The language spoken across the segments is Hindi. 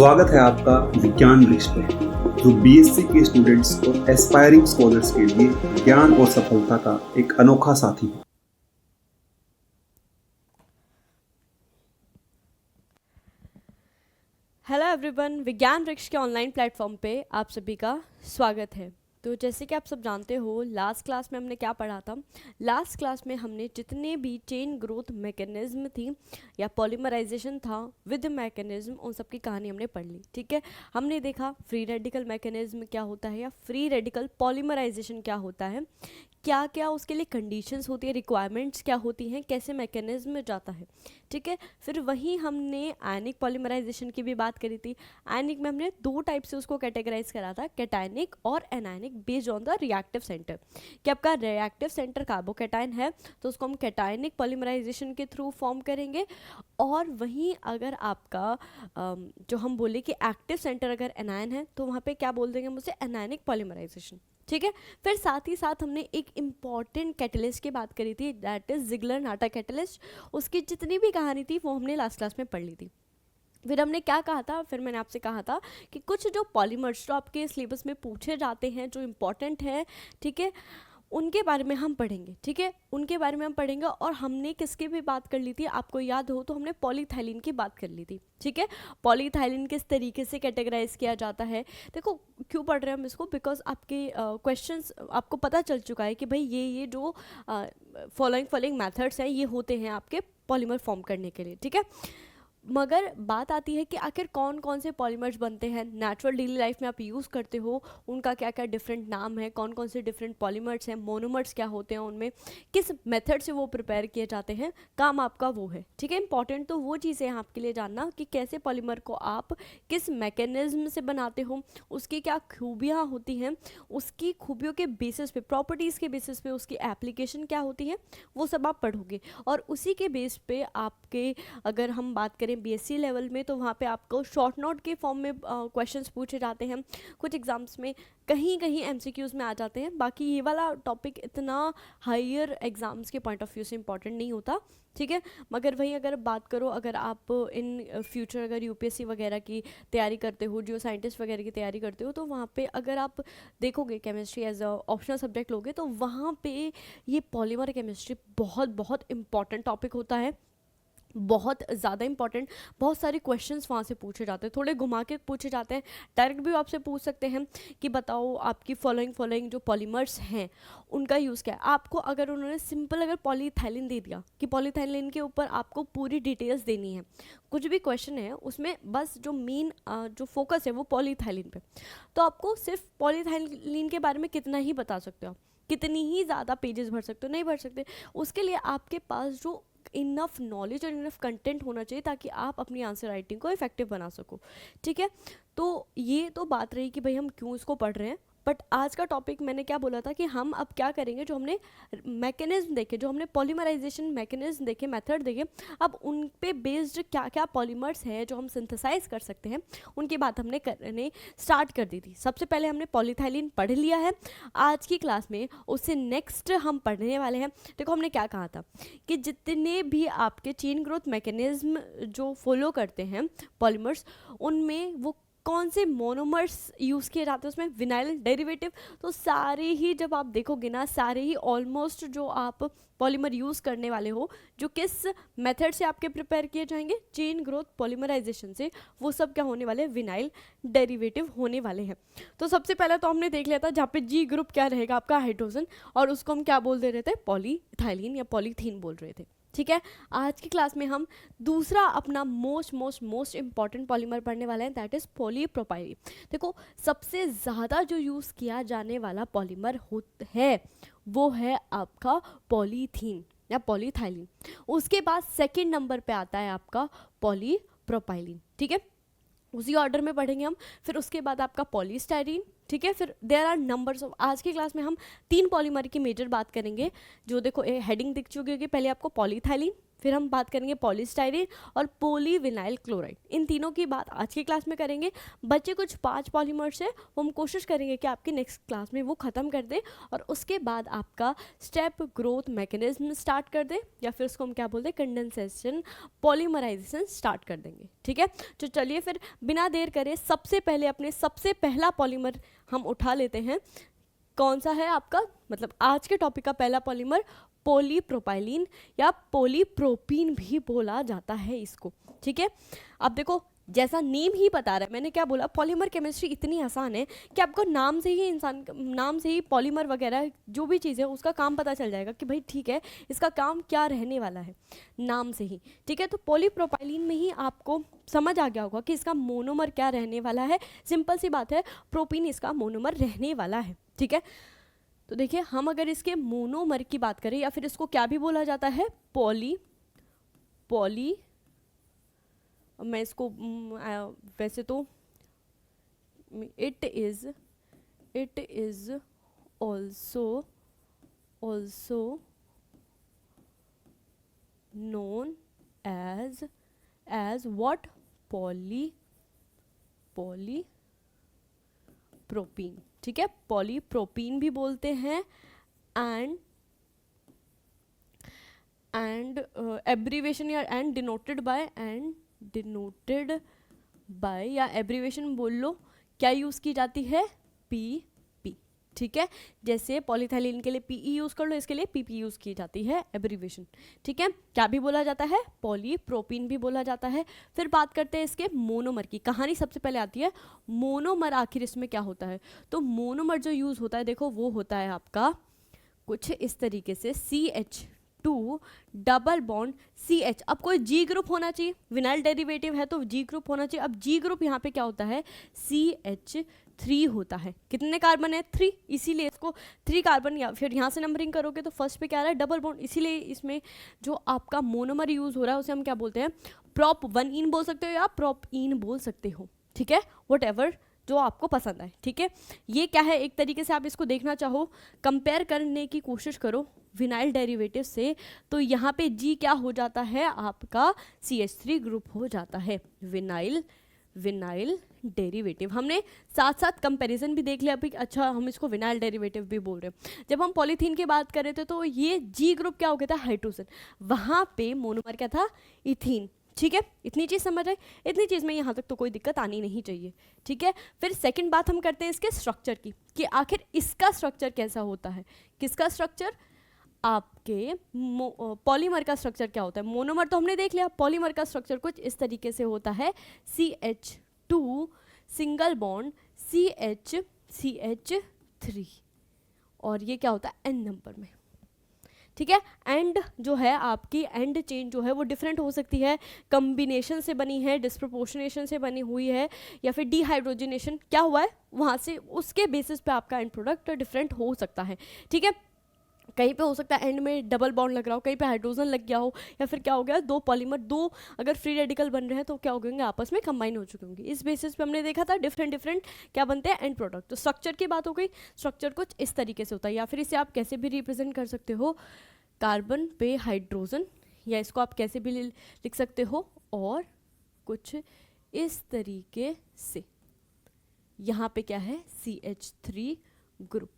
स्वागत है आपका विज्ञान वृक्ष पे, जो बीएससी के स्टूडेंट्स और एस्पायरिंग स्कॉलर्स के लिए ज्ञान और सफलता का एक अनोखा साथी है। हेलो एवरीवन, विज्ञान वृक्ष के ऑनलाइन प्लेटफॉर्म पे आप सभी का स्वागत है। तो जैसे कि आप सब जानते हो, लास्ट क्लास में हमने क्या पढ़ा था। लास्ट क्लास में हमने जितने भी चेन ग्रोथ मैकेनिज्म थी या पॉलीमराइजेशन था विद मैकेनिज्म, उन सब की कहानी हमने पढ़ ली। ठीक है, हमने देखा फ्री रेडिकल मैकेनिज्म क्या होता है या फ्री रेडिकल पॉलीमराइजेशन क्या होता है, क्या क्या उसके लिए कंडीशंस होती है, रिक्वायरमेंट्स क्या होती हैं, कैसे मैकेनिज्म जाता है। ठीक है, फिर वहीं हमने आयनिक पॉलीमराइजेशन की भी बात करी थी। आयनिक में हमने दो टाइप से उसको कैटेगराइज करा था, कैटायनिक और anionic, based on the reactive centre. कि आपका रिएक्टिव सेंटर कार्बोकैटायन है तो उसको हम कैटायनिक पॉलीमराइजेशन के थ्रू फॉर्म करेंगे, और वहीं अगर आपका जो हम बोले कि एक्टिव सेंटर अगर एनायन है तो वहाँ पे क्या बोल देंगे हम उसे, एनायनिक पॉलीमराइजेशन। ठीक है, फिर साथ ही साथ हमने एक इम्पॉर्टेंट कैटलिस्ट की बात करी थी, that is Ziggler NATA catalyst. उसकी जितनी भी कहानी थी वो हमने लास्ट क्लास में पढ़ ली थी। फिर हमने क्या कहा था, फिर मैंने आपसे कहा था कि कुछ जो पॉलीमर्स जो आपके सिलेबस में पूछे जाते हैं, जो इम्पॉर्टेंट है, ठीक है, उनके बारे में हम पढ़ेंगे। ठीक है, उनके बारे में हम पढ़ेंगे। और हमने किसकी भी बात कर ली थी, आपको याद हो तो हमने पॉलीथाइलिन की बात कर ली थी। ठीक है, पॉलीथाइलिन किस तरीके से कैटेगराइज किया जाता है। देखो क्यों पढ़ रहे हैं हम इसको, बिकॉज आपके क्वेश्चंस आपको पता चल चुका है कि भाई ये जो फॉलोइंग मेथड्स हैं ये होते हैं आपके पॉलीमर फॉर्म करने के लिए। ठीक है, मगर बात आती है कि आखिर कौन कौन से पॉलीमर्स बनते हैं, नेचुरल डेली लाइफ में आप यूज़ करते हो, उनका क्या क्या डिफरेंट नाम है, कौन कौन से डिफरेंट पॉलीमर्स हैं, मोनोमर्स क्या होते हैं उनमें, किस मेथड से वो प्रिपेयर किए जाते हैं, काम आपका वो है। ठीक है, इंपॉर्टेंट तो वो चीज़ें हैं आपके लिए जानना कि कैसे पॉलीमर को आप किस मैकेनिज्म से बनाते हो, उसकी क्या खूबियाँ होती हैं, उसकी खूबियों के बेसिस पे, प्रॉपर्टीज़ के बेसिस पे उसकी एप्लीकेशन क्या होती है, वो सब आप पढ़ोगे। और उसी के बेस पे आपके, अगर हम बात करें बीएससी लेवल में, तो वहाँ पे आपको शॉर्ट नोट के फॉर्म में क्वेश्चंस पूछे जाते हैं, कुछ एग्जाम्स में कहीं कहीं एमसीक्यूज में आ जाते हैं। बाकी ये वाला टॉपिक इतना हायर एग्जाम्स के पॉइंट ऑफ व्यू से इंपॉर्टेंट नहीं होता। ठीक है, मगर वहीं अगर बात करो, अगर आप इन फ्यूचर अगर यूपीएससी वगैरह की तैयारी करते हो, जियो साइंटिस्ट वगैरह की तैयारी करते हो, तो वहाँ पे अगर आप देखोगे chemistry as a optional subject लोगे, तो वहाँ पे ये पॉलीमर केमिस्ट्री बहुत बहुत इंपॉर्टेंट टॉपिक होता है, बहुत ज़्यादा इंपॉर्टेंट। बहुत सारे क्वेश्चंस वहाँ से पूछे जाते हैं, थोड़े घुमा के पूछे जाते हैं, डायरेक्ट भी आपसे पूछ सकते हैं कि बताओ आपकी फॉलोइंग जो पॉलीमर्स हैं उनका यूज़ क्या है। आपको अगर उन्होंने सिंपल अगर पॉलीथाइलिन दे दिया कि पॉलीथाइलिन के ऊपर आपको पूरी डिटेल्स देनी है, कुछ भी क्वेश्चन है उसमें बस जो मेन जो फोकस है वो पॉलीथाइलिन पे, तो आपको सिर्फ पॉलीथाइलिन के बारे में कितना ही बता सकते हो, कितनी ही ज़्यादा पेजेस भर सकते हो, नहीं भर सकते। उसके लिए आपके पास जो इनफ नॉलेज और इनफ कंटेंट होना चाहिए ताकि आप अपनी आंसर राइटिंग को इफेक्टिव बना सको। ठीक है, तो ये तो बात रही कि भाई हम क्यों इसको पढ़ रहे हैं। बट आज का टॉपिक मैंने क्या बोला था कि हम अब क्या करेंगे, जो हमने मैकेनिज्म देखे, जो हमने पॉलीमराइजेशन मैकेनिज्म देखे, मेथड देखे, अब उन पे बेस्ड क्या क्या पॉलीमर्स हैं जो हम सिंथेसाइज कर सकते हैं, उनकी बात हमने करने स्टार्ट कर दी थी। सबसे पहले हमने पॉलीथाइलिन पढ़ लिया है। आज की क्लास में उससे नेक्स्ट हम पढ़ने वाले हैं। देखो हमने क्या कहा था कि जितने भी आपके चेन ग्रोथ मैकेनिज्म जो फॉलो करते हैं पॉलीमर्स, उनमें वो कौन से मोनोमर्स यूज़ किए जाते हैं, उसमें विनाइल डेरिवेटिव। तो सारे ही जब आप देखोगे ना, सारे ही ऑलमोस्ट जो आप पॉलीमर यूज़ करने वाले हो, जो किस मेथड से आपके प्रिपेयर किए जाएंगे, चेन ग्रोथ पॉलीमराइजेशन से, वो सब क्या होने वाले हैं, विनाइल डेरिवेटिव होने वाले हैं। तो सबसे पहले तो हमने देख लिया था जहाँ पे जी ग्रुप क्या रहेगा आपका, हाइड्रोजन, और उसको हम क्या बोल दे रहे थे, पॉलीथाइलिन या पॉलीथीन बोल रहे थे। ठीक है, आज की क्लास में हम दूसरा अपना मोस्ट इंपॉर्टेंट पॉलीमर पढ़ने वाले हैं, दैट इज पॉलीप्रोपाइलीन। देखो सबसे ज़्यादा जो यूज़ किया जाने वाला पॉलीमर है वो है आपका पॉलीथीन या पॉलीथाइलिन। उसके बाद सेकंड नंबर पे आता है आपका पॉलीप्रोपाइलीन। ठीक है, उसी ऑर्डर में पढ़ेंगे हम। फिर उसके बाद आपका पॉलीस्टाइरीन। ठीक है, फिर देयर आर नंबर्स ऑफ, आज की क्लास में हम 3 पॉलीमर की मेजर बात करेंगे, जो देखो हेडिंग दिख चुकी होगी, पहले आपको पॉलीथाइलिन, फिर हम बात करेंगे पॉलीस्टाइरीन और पॉलीविनाइल क्लोराइड। इन तीनों की बात आज की क्लास में करेंगे। बच्चे कुछ 5 पॉलीमर्स है, वो हम कोशिश करेंगे कि आपकी नेक्स्ट क्लास में वो ख़त्म कर दें और उसके बाद आपका स्टेप ग्रोथ मैकेनिज्म स्टार्ट कर दें, या फिर उसको हम क्या बोलते हैं, कंडेंसेशन पॉलीमराइजेशन स्टार्ट कर देंगे। ठीक है, तो चलिए फिर बिना देर करे सबसे पहले अपने सबसे पहला पॉलीमर हम उठा लेते हैं। कौन सा है आपका, मतलब आज के टॉपिक का पहला पॉलीमर पॉलीप्रोपाइलीन या पॉलीप्रोपीन भी बोला जाता है इसको। ठीक है, अब देखो जैसा नेम ही बता रहा है, मैंने क्या बोला, पॉलीमर केमिस्ट्री इतनी आसान है कि आपको नाम से ही नाम से ही पॉलीमर वगैरह जो भी चीज़ है उसका काम पता चल जाएगा कि भाई ठीक है इसका काम क्या रहने वाला है, नाम से ही। ठीक है, तो पॉलीप्रोपाइलीन में ही आपको समझ आ गया होगा कि इसका मोनोमर क्या रहने वाला है। सिंपल सी बात है, प्रोपीन इसका मोनोमर रहने वाला है। ठीक है, तो देखिए हम अगर इसके मोनोमर की बात करें या फिर इसको क्या भी बोला जाता है, पॉली मैं इसको वैसे तो it is also known as what, polypropene. ठीक है, पॉलीप्रोपीन भी बोलते हैं एंड एब्रीवेशन या एंड डिनोटेड बाय या एब्रीवेशन बोल लो क्या यूज़ की जाती है, पी। ठीक है, जैसे पॉलीथाइलिन के लिए पीई यूज़ कर लो, इसके लिए पीपी यूज़ की जाती है एब्रीवेशन। ठीक है, क्या भी बोला जाता है, पॉलीप्रोपीन भी बोला जाता है। फिर बात करते हैं इसके मोनोमर की। कहानी सबसे पहले आती है मोनोमर, आखिर इसमें क्या होता है। तो मोनोमर जो यूज़ होता है, देखो वो होता है आपका कुछ इस तरीके से, CH2 डबल बॉन्ड CH। अब कोई G ग्रुप होना चाहिए, विनाइल डेरिवेटिव है तो G ग्रुप होना चाहिए। अब G ग्रुप यहाँ पे क्या होता है, CH3 होता है। कितने कार्बन है, 3, इसीलिए इसको 3 कार्बन, या फिर यहाँ से नंबरिंग करोगे तो फर्स्ट पे क्या आ रहा है, डबल बॉन्ड, इसीलिए इसमें जो आपका मोनोमर यूज़ हो रहा है उसे हम क्या बोलते हैं, प्रोप 1 इन बोल सकते हो या प्रोप इन बोल सकते हो। ठीक है, वट एवर जो आपको पसंद आए। ठीक है, ये क्या है, एक तरीके से आप इसको देखना चाहो, कंपेयर करने की कोशिश करो विनाइल डेरिवेटिव से, तो यहाँ पे G क्या हो जाता है, आपका CH3 ग्रुप हो जाता है, विनाइल डेरिवेटिव। हमने साथ साथ कंपैरिजन भी देख लिया अभी, अच्छा हम इसको विनाइल डेरिवेटिव भी बोल रहे हैं। जब हम पॉलीथीन की बात कर रहे थे तो ये G ग्रुप क्या हो गया था, हाइड्रोजन, वहाँ पे मोनोमर क्या था, इथीन। ठीक है, इतनी चीज़ समझ आए, इतनी चीज़ में यहाँ तक तो कोई दिक्कत आनी नहीं चाहिए। ठीक है, फिर सेकंड बात हम करते हैं इसके स्ट्रक्चर की, कि आखिर इसका स्ट्रक्चर कैसा होता है। किसका स्ट्रक्चर, आपके पॉलीमर का स्ट्रक्चर क्या होता है। मोनोमर तो हमने देख लिया, पॉलीमर का स्ट्रक्चर कुछ इस तरीके से होता है, CH2 सिंगल बॉन्ड CH3, और ये क्या होता है, N नंबर में। ठीक है, एंड जो है आपकी एंड चेन जो है वो डिफरेंट हो सकती है, कम्बिनेशन से बनी है, डिस्प्रपोर्शनेशन से बनी हुई है, या फिर डिहाइड्रोजनेशन क्या हुआ है वहाँ से, उसके बेसिस पे आपका एंड प्रोडक्ट डिफरेंट हो सकता है। ठीक है, कहीं पे हो सकता है एंड में डबल बॉन्ड लग रहा हो, कहीं पे हाइड्रोजन लग गया हो, या फिर क्या हो गया, दो पॉलीमर, दो अगर फ्री रेडिकल बन रहे हैं तो क्या हो गएंगे, आपस में कंबाइन हो चुके होंगे। इस बेसिस पे हमने देखा था डिफरेंट क्या बनते हैं, एंड प्रोडक्ट। तो स्ट्रक्चर की बात हो गई, स्ट्रक्चर कुछ इस तरीके से होता है, या फिर इसे आप कैसे भी रिप्रेजेंट कर सकते हो, कार्बन पे हाइड्रोजन, या इसको आप कैसे भी लिख सकते हो, और कुछ इस तरीके से यहाँ पे क्या है, CH3 ग्रुप।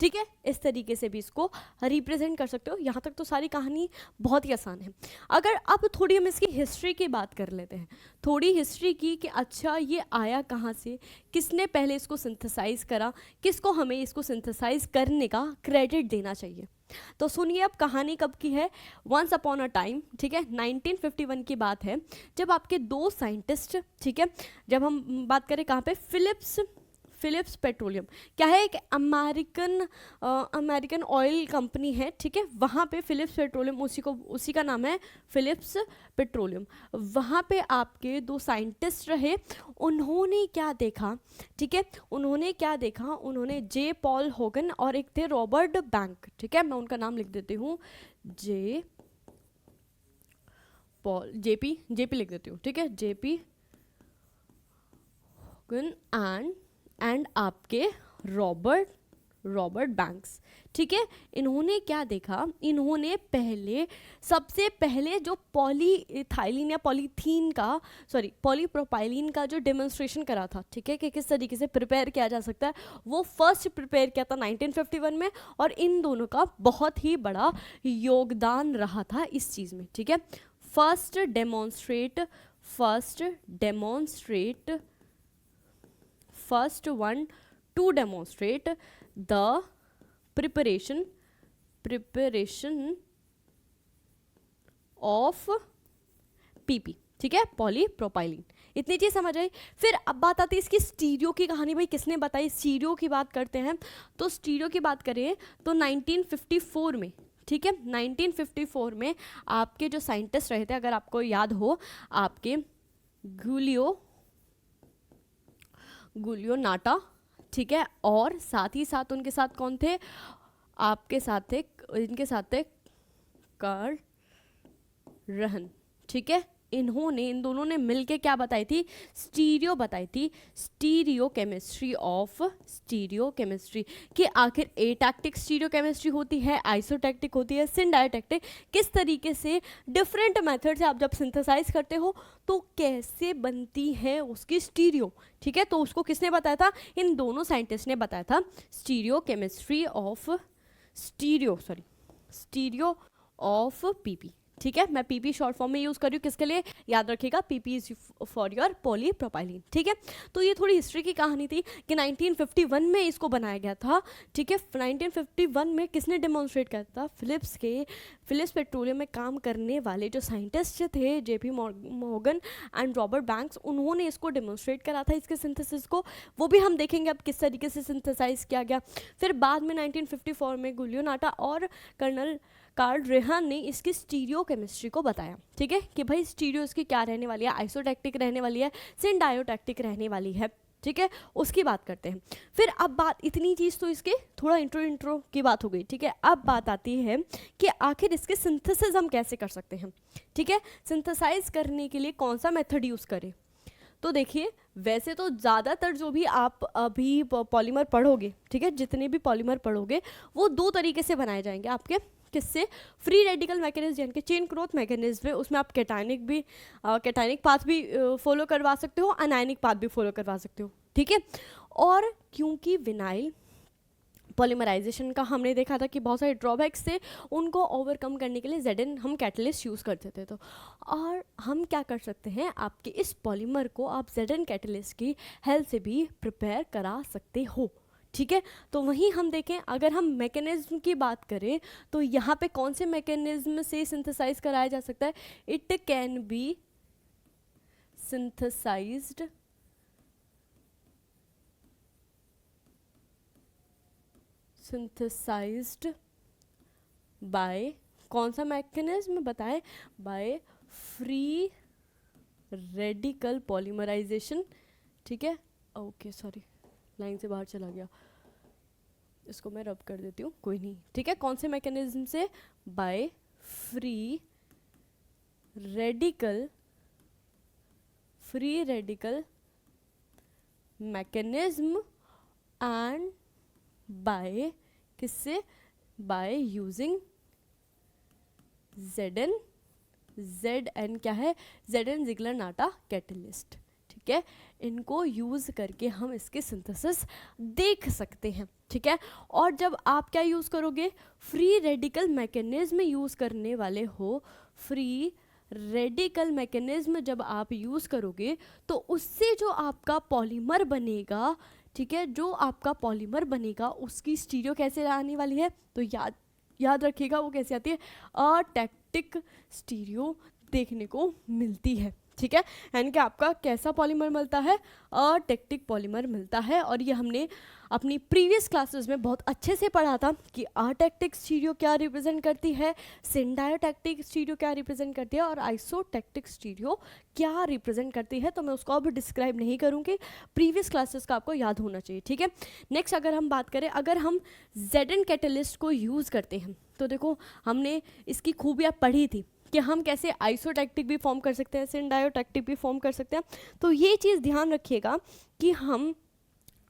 ठीक है, इस तरीके से भी इसको रिप्रेजेंट कर सकते हो। यहाँ तक तो सारी कहानी बहुत ही आसान है। अगर अब थोड़ी हम इसकी हिस्ट्री की बात कर लेते हैं, थोड़ी हिस्ट्री की, कि अच्छा ये आया कहाँ से, किसने पहले इसको सिंथेसाइज करा, किसको हमें इसको सिंथेसाइज करने का क्रेडिट देना चाहिए। तो सुनिए अब कहानी कब की है, वंस अपॉन अ टाइम। ठीक है, 1951 की बात है, जब आपके दो साइंटिस्ट, ठीक है, जब हम बात करें कहाँ पे, फिलिप्स पेट्रोलियम क्या है, एक अमेरिकन ऑयल कंपनी है। ठीक है, वहाँ पे फिलिप्स पेट्रोलियम, उसी का नाम है फिलिप्स पेट्रोलियम। वहाँ पे आपके दो साइंटिस्ट रहे, उन्होंने क्या देखा, ठीक है, उन्होंने जे पॉल होगन और एक थे रॉबर्ट बैंक। ठीक है, मैं उनका नाम लिख देती हूँ, जेपी लिख देती हूँ। ठीक है, जेपी होगन एंड आपके रॉबर्ट बैंक्स। ठीक है। इन्होंने क्या देखा, इन्होंने सबसे पहले जो पॉलीथाइलिन या पॉलीथीन का पॉलीप्रोपाइलिन का जो डेमोन्स्ट्रेशन करा था, ठीक है, कि किस तरीके से प्रिपेयर किया जा सकता है, वो फर्स्ट प्रिपेयर किया था 1951 में, और इन दोनों का बहुत ही बड़ा योगदान रहा था इस चीज़ में, ठीक है। First one two demonstrate the preparation of PP, ठीक है, पॉलीप्रोपाइलिन। इतनी चीज समझ आई। फिर अब बात आती है इसकी स्टीरियो की कहानी। भाई किसने बताई? स्टीरियो की बात करते हैं तो स्टीरियो की बात करें तो 1954 में, ठीक है, 1954 में आपके जो साइंटिस्ट रहे थे, अगर आपको याद हो, आपके गुलियो नाटा, ठीक है, और साथ ही साथ उनके साथ कौन थे? आपके साथ थे, इनके साथ थे कार्ल रहन, ठीक है। इन दोनों ने मिलके क्या बताई थी? स्टीरियो बताई थी, स्टीरियो केमिस्ट्री कि आखिर एटैक्टिक स्टीरियो केमिस्ट्री होती है, आइसोटैक्टिक होती है, सिनडायोटैक्टिक, किस तरीके से डिफरेंट मेथड से आप जब सिंथेसाइज करते हो तो कैसे बनती है उसकी स्टीरियो, ठीक है। तो उसको किसने बताया था? इन दोनों साइंटिस्ट ने बताया था, स्टीरियो ऑफ पीपी, ठीक है। मैं पीपी शॉर्ट फॉर्म में यूज़ कर रही हूँ, किसके लिए? याद रखिएगा, PP is for your polypropylene, ठीक है। तो ये थोड़ी हिस्ट्री की कहानी थी कि 1951 में इसको बनाया गया था, ठीक है। 1951 में किसने डेमोन्स्ट्रेट किया था? फिलिप्स पेट्रोलियम में काम करने वाले जो साइंटिस्ट थे, JP Morgan and Robert banks, उन्होंने इसको डेमोन्स्ट्रेट करा था, इसके सिंथेसिस को। वो भी हम देखेंगे अब किस तरीके से सिंथेसाइज किया गया। फिर बाद में 1954 में गुलियो नाटा और कर्नल कार्ल रेहन ने इसकी स्टीरियो केमिस्ट्री को बताया, ठीक है, कि भाई स्टीरियो इसकी क्या रहने वाली है, आइसोटैक्टिक रहने वाली है, सिनडायोटैक्टिक रहने वाली है, ठीक है। उसकी बात करते हैं। फिर अब बात, इतनी चीज़ तो इसके थोड़ा इंट्रो की बात हो गई, ठीक है। अब बात आती है कि आखिर इसके सिंथेसिस हम कैसे कर सकते हैं, ठीक है। सिंथेसाइज करने के लिए कौन सा मेथड यूज़ करें? तो देखिए, वैसे तो ज़्यादातर जो भी आप अभी पॉलीमर पढ़ोगे, ठीक है, जितने भी पॉलीमर पढ़ोगे वो दो तरीके से बनाए जाएंगे आपके। किससे? फ्री रेडिकल मैकेनिज्म, यानी कि चेन ग्रोथ मैकेनिज्म है, उसमें आप कैटायनिक पाथ भी फॉलो करवा सकते हो, अनायनिक पाथ भी फॉलो करवा सकते हो, ठीक है। और क्योंकि विनाइल पॉलीमराइजेशन का हमने देखा था कि बहुत सारे ड्रॉबैक्स थे, उनको ओवरकम करने के लिए ZN हम कैटलिस्ट यूज़ करते थे। तो और हम क्या कर सकते हैं, आपके इस पॉलीमर को आप ZN कैटलिस्ट की हेल्प से भी प्रिपेयर करा सकते हो, ठीक है। तो वहीं हम देखें, अगर हम मैकेनिज्म की बात करें तो यहाँ पे कौन से मैकेनिज्म से सिंथेसाइज कराया जा सकता है? It can be synthesised by, कौन सा मैकेनिज्म बताए? बाय फ्री रेडिकल पॉलीमराइजेशन, ठीक है। ओके सॉरी, लाइन से बाहर चला गया, इसको मैं रब कर देती हूँ, कोई नहीं, ठीक है। कौन से मैकेनिज्म से? By free radical mechanism and by किससे? बाय यूजिंग ZN क्या है? ZN जिगलर नाटा कैटलिस्ट, ठीक है। इनको यूज़ करके हम इसके सिंथेसिस देख सकते हैं, ठीक है। और जब आप क्या यूज़ करोगे? फ्री रेडिकल मैकेनिज्म यूज़ करने वाले हो, फ्री रेडिकल मैकेनिज्म जब आप यूज़ करोगे तो उससे जो आपका पॉलीमर बनेगा, ठीक है, जो आपका पॉलीमर बनेगा उसकी स्टीरियो कैसे आने वाली है? तो याद रखिएगा वो कैसे आती है? अटैक्टिक स्टीरियो देखने को मिलती है, ठीक है। यानी कि आपका कैसा पॉलीमर मिलता है? अटैक्टिक पॉलीमर मिलता है। और ये हमने अपनी प्रीवियस क्लासेस में बहुत अच्छे से पढ़ा था कि अटैक्टिक स्टीरियो क्या रिप्रेजेंट करती है, सिनडायोटैक्टिक स्टीरियो क्या रिप्रेजेंट करती है, और आइसोटैक्टिक स्टीरियो क्या रिप्रेजेंट करती है। तो मैं उसको अब डिस्क्राइब नहीं करूँगी, प्रीवियस क्लासेस का आपको याद होना चाहिए, ठीक है। नेक्स्ट अगर हम बात करें, अगर हम ZN कैटलिस्ट को यूज़ करते हैं तो देखो हमने इसकी खूबियाँ पढ़ी थी कि हम कैसे आइसोटैक्टिक भी फॉर्म कर सकते हैं, सिनडायोटैक्टिक भी फॉर्म कर सकते हैं। तो ये चीज़ ध्यान रखिएगा कि हम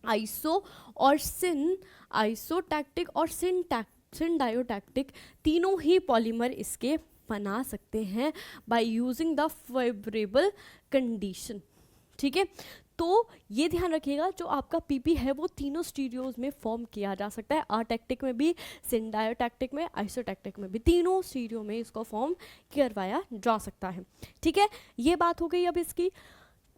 आइसोटैक्टिक और सिंडायोटैक्टिक तीनों ही पॉलीमर इसके बना सकते हैं by using the favourable condition. ठीक है, तो ये ध्यान रखिएगा जो आपका पीपी है वो तीनों स्टीरियोज में फॉर्म किया जा सकता है, आटैक्टिक में भी, सिंडायोटैक्टिक में, आइसोटैक्टिक में भी, तीनों स्टीरियो में इसको फॉर्म करवाया जा सकता है। ठीक है, ये बात हो गई। अब इसकी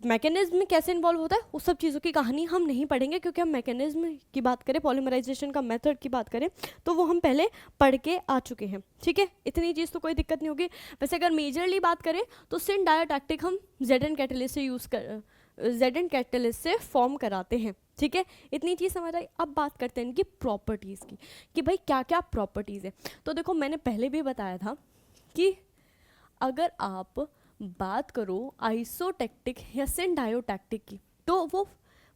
मैकेनिज्म में कैसे इन्वॉल्व होता है उस सब चीज़ों की कहानी हम नहीं पढ़ेंगे, क्योंकि हम मैकेनिज्म की बात करें, पॉलीमराइजेशन का मेथड की बात करें तो वो हम पहले पढ़ के आ चुके हैं। ठीक है, इतनी चीज़ तो कोई दिक्कत नहीं होगी। वैसे अगर मेजरली बात करें तो सिंडायोटैक्टिक हम जेड कैटलिस्ट से यूज़ कर जेड कैटलिस्ट से फॉर्म कराते हैं। ठीक है, इतनी चीज़ समझ आई। अब बात करते हैं इनकी प्रॉपर्टीज़ की कि भाई क्या क्या प्रॉपर्टीज़ है। तो देखो मैंने पहले भी बताया था कि अगर आप बात करो आइसोटैक्टिक या सिंडायोटैक्टिक की तो वो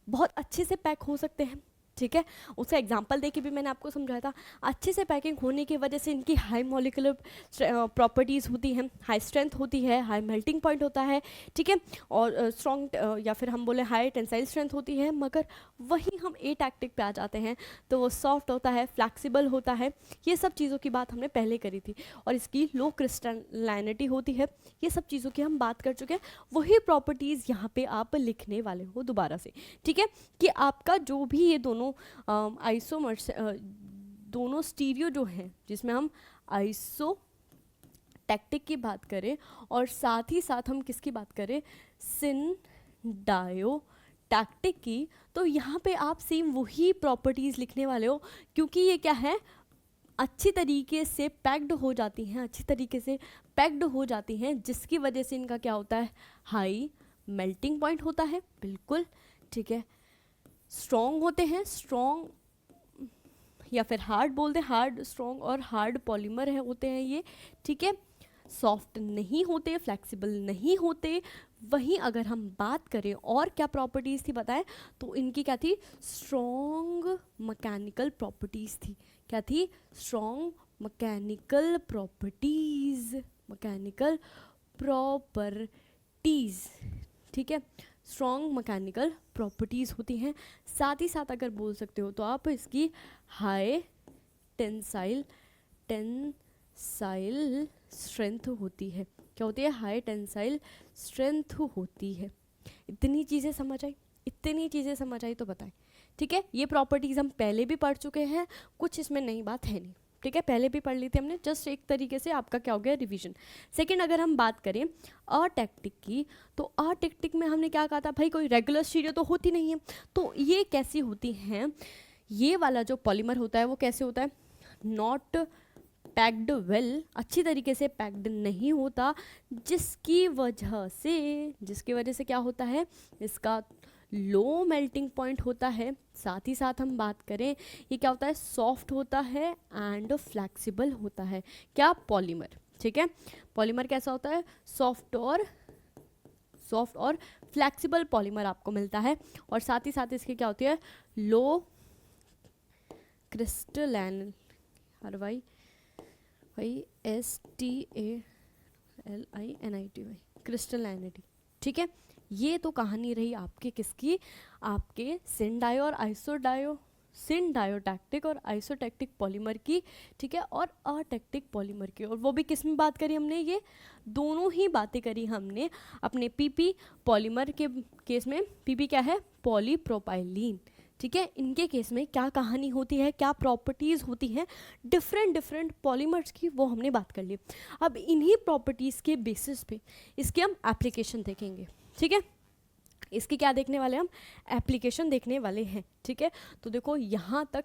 बहुत अच्छे से पैक हो सकते हैं। ठीक है, उसका एग्जांपल देके भी मैंने आपको समझाया था। अच्छे से पैकिंग होने की वजह से इनकी हाई मॉलिक्यूलर प्रॉपर्टीज़ होती हैं, हाई स्ट्रेंथ होती है, हाई मेल्टिंग पॉइंट होता है। ठीक है, और स्ट्रॉन्ग या फिर हम बोले हाई टेंसाइल स्ट्रेंथ होती है। मगर वहीं हम ए टैक्टिक पे आ जाते हैं तो वो सॉफ्ट होता है, फ्लैक्सिबल होता है। ये सब चीज़ों की बात हमने पहले करी थी। और इसकी लो क्रिस्टलाइनिटी होती है। ये सब चीज़ों की हम बात कर चुके हैं। वही प्रॉपर्टीज़ यहाँ पे आप लिखने वाले हो दोबारा से। ठीक है, कि आपका जो भी ये दोनों आइसोमर्स दोनों स्टीरियो जो हैं, जिसमें हम आइसोटैक्टिक की बात करें और साथ ही साथ हम किसकी बात करें, सिंडायोटैक्टिक की, तो यहाँ पे आप सेम वही प्रॉपर्टीज़ लिखने वाले हो, क्योंकि ये क्या है, अच्छी तरीके से पैक्ड हो जाती हैं, अच्छी तरीके से पैक्ड हो जाती हैं, जिसकी वजह से इनका क्या होता है, हाई मेल्टिंग पॉइंट होता है। बिल्कुल ठीक है, स्ट्रॉन्ग होते हैं, स्ट्रॉन्ग या फिर हार्ड बोलते हैं, हार्ड स्ट्रॉन्ग और हार्ड पॉलीमर है होते हैं ये। ठीक है, सॉफ्ट नहीं होते, फ्लेक्सिबल नहीं होते। वहीं अगर हम बात करें और क्या प्रॉपर्टीज़ थी बताएं, तो इनकी क्या थी, स्ट्रॉन्ग मैकेनिकल प्रॉपर्टीज़ थी। क्या थी, strong mechanical properties, mechanical properties. ठीक है, स्ट्रॉन्ग मैकेनिकल प्रॉपर्टीज़ होती हैं। साथ ही साथ अगर बोल सकते हो तो आप इसकी हाई टेंसाइल स्ट्रेंथ होती है। क्या होती है, हाई टेंसाइल स्ट्रेंथ होती है। इतनी चीज़ें समझ आई, इतनी चीज़ें समझ आई तो बताएं। ठीक है, ये प्रॉपर्टीज़ हम पहले भी पढ़ चुके हैं, कुछ इसमें नई बात है नहीं। ठीक है, पहले भी पढ़ ली थी हमने, जस्ट एक तरीके से आपका क्या हो गया, रिवीजन। सेकंड, अगर हम बात करें अटैक्टिक की, तो अटैक्टिक में हमने क्या कहा था, भाई कोई रेगुलर स्टीरियो तो होती नहीं है। तो ये कैसी होती हैं, ये वाला जो पॉलीमर होता है वो कैसे होता है, नॉट पैक्ड वेल, अच्छी तरीके से पैक्ड नहीं होता, जिसकी वजह से क्या होता है, इसका लो मेल्टिंग पॉइंट होता है। साथ ही साथ हम बात करें, ये क्या होता है, सॉफ्ट होता है एंड फ्लैक्सिबल होता है। क्या, पॉलीमर। ठीक है, पॉलीमर कैसा होता है, सॉफ्ट और फ्लैक्सिबल पॉलीमर आपको मिलता है। और साथ ही साथ इसकी क्या होती है, लो क्रिस्टलैन क्रिस्टलैनिटी। ठीक है, ये तो कहानी रही आपके किसकी, आपके सिंडायोटैक्टिक और आइसोटैक्टिक पॉलीमर की। ठीक है, और अटैक्टिक पॉलीमर की। और वो भी किस में बात करी हमने, ये दोनों ही बातें करी हमने अपने पीपी पॉलीमर के केस में। पीपी क्या है, पॉलीप्रोपाइलीन। ठीक है, इनके केस में क्या कहानी होती है, क्या प्रॉपर्टीज़ होती हैं डिफरेंट पॉलीमर्स की, वो हमने बात कर ली। अब इन्हीं प्रॉपर्टीज़ के बेसिस पे इसके हम एप्लीकेशन देखेंगे। ठीक है, इसकी क्या देखने वाले हम, एप्लीकेशन देखने वाले हैं। ठीक है, तो देखो यहाँ तक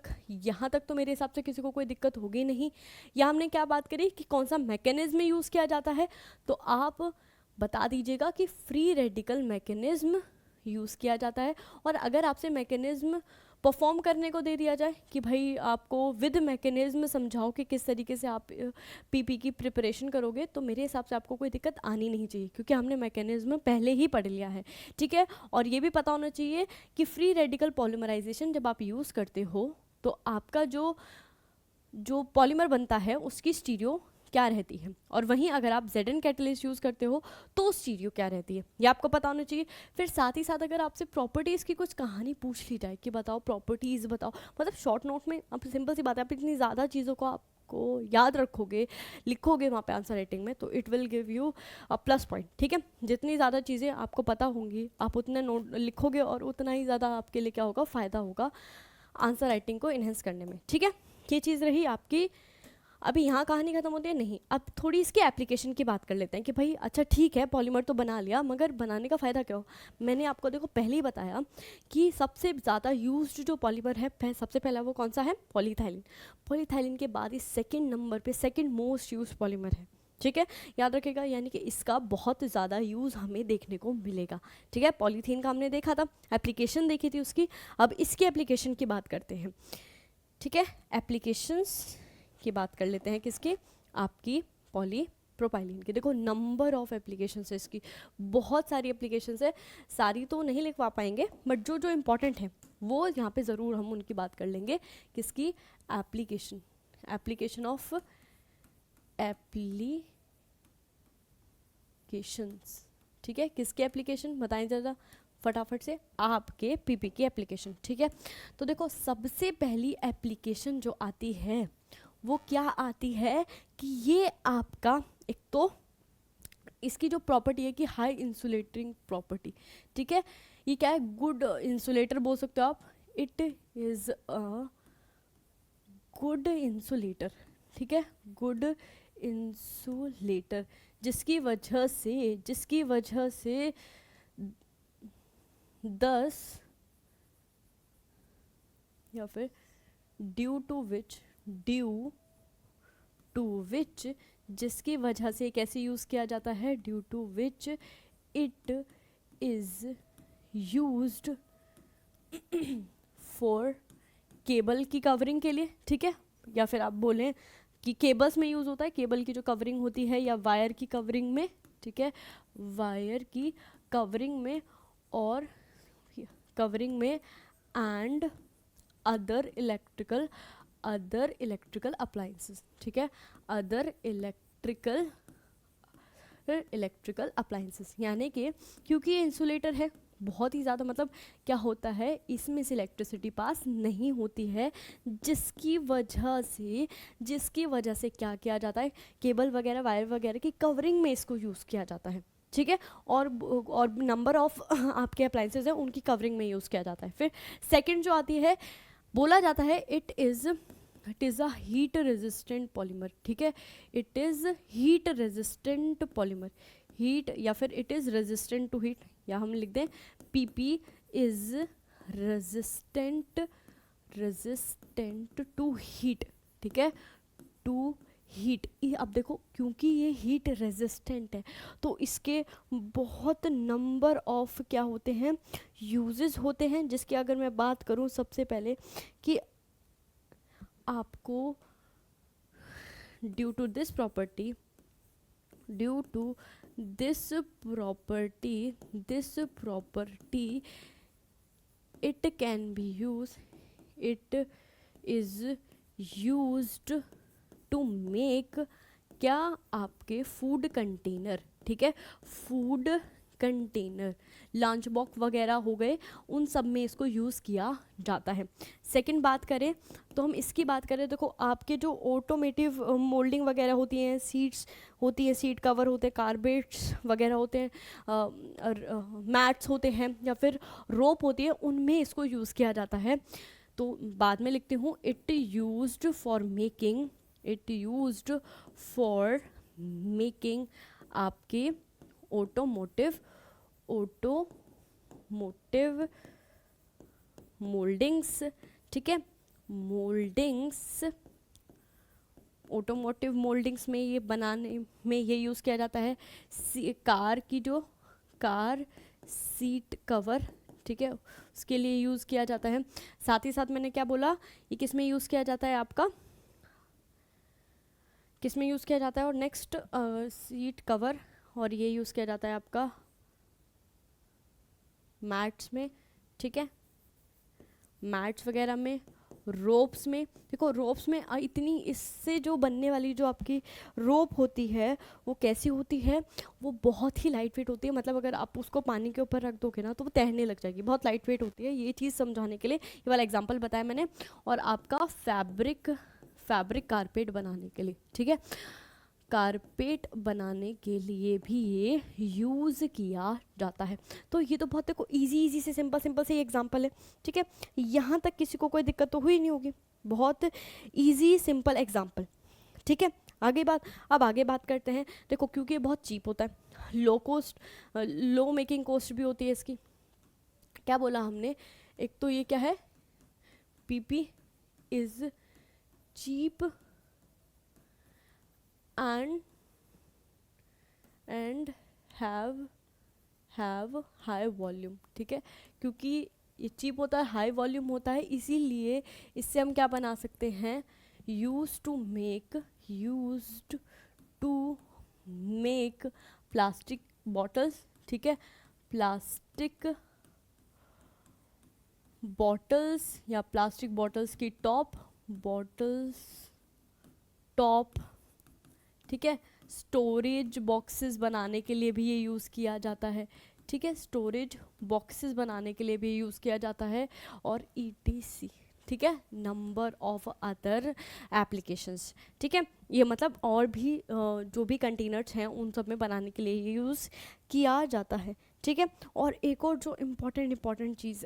तो मेरे हिसाब से किसी को कोई दिक्कत होगी नहीं। यहाँ हमने क्या बात करी कि कौन सा मैकेनिज्म यूज़ किया जाता है, तो आप बता दीजिएगा कि फ्री रेडिकल मैकेनिज्म यूज़ किया जाता है। और अगर आपसे मैकेनिज्म परफॉर्म करने को दे दिया जाए कि भाई आपको विद मैकेनिज्म समझाओ कि किस तरीके से आप पीपी की प्रिपरेशन करोगे, तो मेरे हिसाब से आपको कोई दिक्कत आनी नहीं चाहिए, क्योंकि हमने मैकेनिज्म पहले ही पढ़ लिया है। ठीक है, और ये भी पता होना चाहिए कि फ्री रेडिकल पॉलीमराइजेशन जब आप यूज़ करते हो तो आपका जो पॉलीमर बनता है उसकी स्टीरियो क्या रहती है, और वहीं अगर आप ZN कैटलिस्ट यूज़ करते हो तो स्टीरियो क्या रहती है, ये आपको पता होना चाहिए। फिर साथ ही साथ अगर आपसे प्रॉपर्टीज़ की कुछ कहानी पूछ ली जाए कि बताओ प्रॉपर्टीज़ बताओ, मतलब शॉर्ट नोट में, अब सिंपल सी बात है, आप इतनी ज़्यादा चीज़ों को आपको याद रखोगे, लिखोगे वहाँ पे आंसर राइटिंग में, तो it will give you a plus point. ठीक है, जितनी ज़्यादा चीज़ें आपको पता होंगी आप उतने नोट लिखोगे और उतना ही ज़्यादा आपके लिए क्या होगा, फ़ायदा होगा आंसर राइटिंग को इन्हेंस करने में। ठीक है, ये चीज़ रही आपकी। अभी यहाँ कहानी खत्म होती है नहीं, अब थोड़ी इसकी एप्लीकेशन की बात कर लेते हैं कि भाई अच्छा ठीक है पॉलीमर तो बना लिया, मगर बनाने का फ़ायदा क्या हो। मैंने आपको देखो पहले ही बताया कि सबसे ज़्यादा यूज्ड जो पॉलीमर है सबसे पहला वो कौन सा है, पॉलीथाइलिन। पॉलीथाइलिन के बाद इस सेकेंड नंबर पे सेकेंड मोस्ट यूज पॉलीमर है। ठीक है, याद रखेगा, यानी कि इसका बहुत ज़्यादा यूज़ हमें देखने को मिलेगा। ठीक है, पॉलीथीन का हमने देखा था, एप्लीकेशन देखी थी उसकी, अब इसकी एप्लीकेशन की बात करते हैं। ठीक है, एप्लीकेशंस की बात कर लेते हैं किसकी, आपकी पॉलीप्रोपाइलिन की। देखो नंबर ऑफ एप्लीकेशन है इसकी, बहुत सारी एप्लीकेशन है, सारी तो नहीं लिखवा पाएंगे बट जो जो इम्पॉर्टेंट है वो यहाँ पे ज़रूर हम उनकी बात कर लेंगे। किसकी, एप्लीकेशन, एप्लीकेशन ऑफ एप्लीकेशंस। ठीक है, किसके एप्लीकेशन बताएं ज़रा फटाफट से, आपके पीपी की एप्लीकेशन। ठीक है, तो देखो सबसे पहली एप्लीकेशन जो आती है वो क्या आती है कि ये आपका, एक तो इसकी जो प्रॉपर्टी है कि हाई इंसुलेटिंग प्रॉपर्टी। ठीक है, ये क्या है, गुड इंसुलेटर बोल सकते हो आप, it is a good insulator. ठीक है, गुड इंसुलेटर, जिसकी वजह से 10 या फिर ड्यू टू विच जिसकी वजह से कैसे यूज़ किया जाता है, due to which it is used for cable की कवरिंग के लिए। ठीक है, या फिर आप बोलें कि केबल्स में यूज़ होता है, केबल की जो कवरिंग होती है, या वायर की कवरिंग में। ठीक है, वायर की कवरिंग में और कवरिंग में एंड अदर इलेक्ट्रिकल अप्लायंसेस। ठीक है, अदर इलेक्ट्रिकल अप्लायंसेस, यानी कि क्योंकि ये इंसुलेटर है बहुत ही ज़्यादा, मतलब क्या होता है इसमें से इलेक्ट्रिसिटी पास नहीं होती है, जिसकी वजह से क्या किया जाता है, केबल वगैरह वायर वगैरह की कवरिंग में इसको यूज़ किया जाता है। ठीक है, और नंबर ऑफ आपके अप्लायंसेस हैं उनकी कवरिंग में यूज़ किया जाता है। फिर सेकंड जो आती है, बोला जाता है it is a heat resistant polymer. ठीक है, it is heat resistant polymer, heat या फिर it is resistant to heat, या हम लिख दें PP is resistant to heat. ठीक है, टू हीट। अब देखो क्योंकि ये हीट रेजिस्टेंट है तो इसके बहुत नंबर ऑफ क्या होते हैं, यूजेस होते हैं, जिसकी अगर मैं बात करूं सबसे पहले कि आपको due to this property it is used to make क्या, आपके फूड कंटेनर। ठीक है, फूड कंटेनर, लंच बॉक्स वगैरह हो गए, उन सब में इसको यूज़ किया जाता है। सेकंड बात करें तो हम इसकी बात करें, देखो आपके जो ऑटोमेटिव मोल्डिंग वगैरह होती हैं, सीट्स होती है, सीट कवर होते हैं, कारपेट्स वगैरह होते हैं, मैट्स होते हैं, या फिर रोप होती है, उनमें इसको यूज़ किया जाता है। तो बाद में लिखती हूँ इट यूज्ड फॉर मेकिंग आपके ऑटोमोटिव मोल्डिंग्स। ठीक है, मोल्डिंग्स, ऑटोमोटिव मोल्डिंग्स में ये बनाने में ये यूज़ किया जाता है। कार की जो कार सीट कवर, ठीक है, उसके लिए यूज़ किया जाता है। साथ ही साथ मैंने क्या बोला, ये किस में यूज़ किया जाता है, आपका किस में यूज़ किया जाता है, और नेक्स्ट सीट कवर, और ये यूज़ किया जाता है आपका मैट्स में। ठीक है, मैट्स वगैरह में, रोप्स में, देखो रोप्स में इतनी इससे जो बनने वाली जो आपकी रोप होती है वो कैसी होती है, वो बहुत ही लाइट वेट होती है। मतलब अगर आप उसको पानी के ऊपर रख दोगे ना तो वो तैरने लग जाएगी, बहुत लाइट वेट होती है। ये चीज़ समझाने के लिए ये वाला एग्जांपल बताया मैंने। और आपका फैब्रिक कारपेट बनाने के लिए, ठीक है, कारपेट बनाने के लिए भी ये यूज़ किया जाता है। तो ये तो बहुत देखो इजी से सिंपल से एग्जांपल है, ठीक है। यहाँ तक किसी को कोई दिक्कत तो हुई नहीं होगी, बहुत इजी सिंपल एग्जांपल, ठीक है। आगे बात करते हैं। देखो क्योंकि ये बहुत चीप होता है, लो मेकिंग कॉस्ट भी होती है इसकी। क्या बोला हमने, एक तो ये क्या है, PP is cheap and have high volume, ठीक है। क्योंकि ये चीप होता है, हाई वॉल्यूम होता है, इसीलिए इससे हम क्या बना सकते हैं, used to make plastic bottles, ठीक है। प्लास्टिक बॉटल्स या प्लास्टिक बॉटल्स की टॉप, ठीक है। स्टोरेज बॉक्सेस बनाने के लिए भी ये यूज़ किया जाता है, ठीक है। स्टोरेज बॉक्सेस बनाने के लिए भी यूज़ किया जाता है, और ETC, ठीक है, नंबर ऑफ अदर एप्लीकेशंस, ठीक है। ये मतलब और भी जो भी कंटेनर्स हैं उन सब में बनाने के लिए ये यूज़ किया जाता है, ठीक है। और एक और जो इम्पॉर्टेंट चीज़,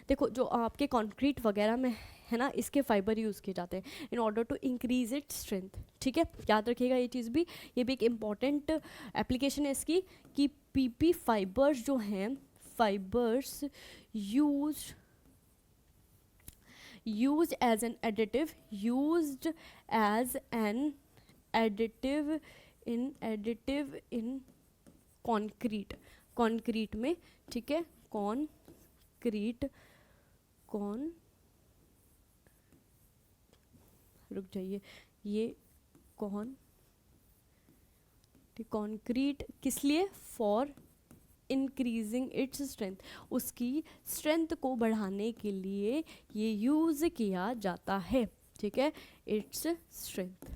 देखो जो आपके कंक्रीट वगैरह में है ना, इसके फाइबर यूज़ किए जाते हैं in order to increase it strength, ठीक है। याद रखिएगा ये चीज़ भी, ये भी एक इम्पॉर्टेंट एप्लीकेशन है इसकी, कि PP फाइबर्स जो हैं, fibres used as an additive in concrete में, ठीक है। रुक जाइए, ये कॉन्क्रीट किस लिए, फॉर इंक्रीजिंग इट्स स्ट्रेंथ, उसकी स्ट्रेंथ को बढ़ाने के लिए ये यूज़ किया जाता है, ठीक है, इट्स स्ट्रेंथ।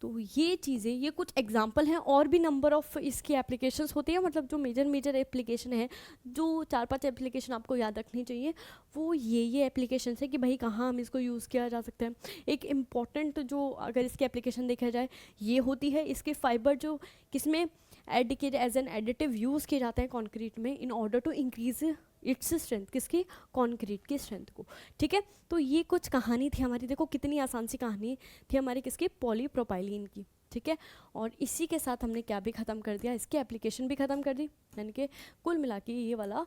तो ये चीज़ें, ये कुछ एग्जाम्पल हैं, और भी नंबर ऑफ इसकी एप्लीकेशंस होती है। मतलब जो मेजर एप्लीकेशन है, जो 4-5 एप्लीकेशन आपको याद रखनी चाहिए, वो ये एप्लीकेशन है कि भाई कहाँ हम इसको यूज़ किया जा सकता है। एक इम्पॉर्टेंट जो अगर इसकी एप्लीकेशन देखा जाए ये होती है, इसके फाइबर जो किसमें एड किए एज एन एडिटिव यूज़ किए जाते हैं कॉन्क्रीट में, in order to increase its strength, किसकी, कॉन्क्रीट की स्ट्रेंथ को, ठीक है। तो ये कुछ कहानी थी हमारी, देखो कितनी आसान सी कहानी थी हमारी, किसकी, पॉलीप्रोपाइलीन की, ठीक है। और इसी के साथ हमने क्या भी ख़त्म कर दिया, इसकी एप्लीकेशन भी ख़त्म कर दी। यानी कि कुल मिला के ये वाला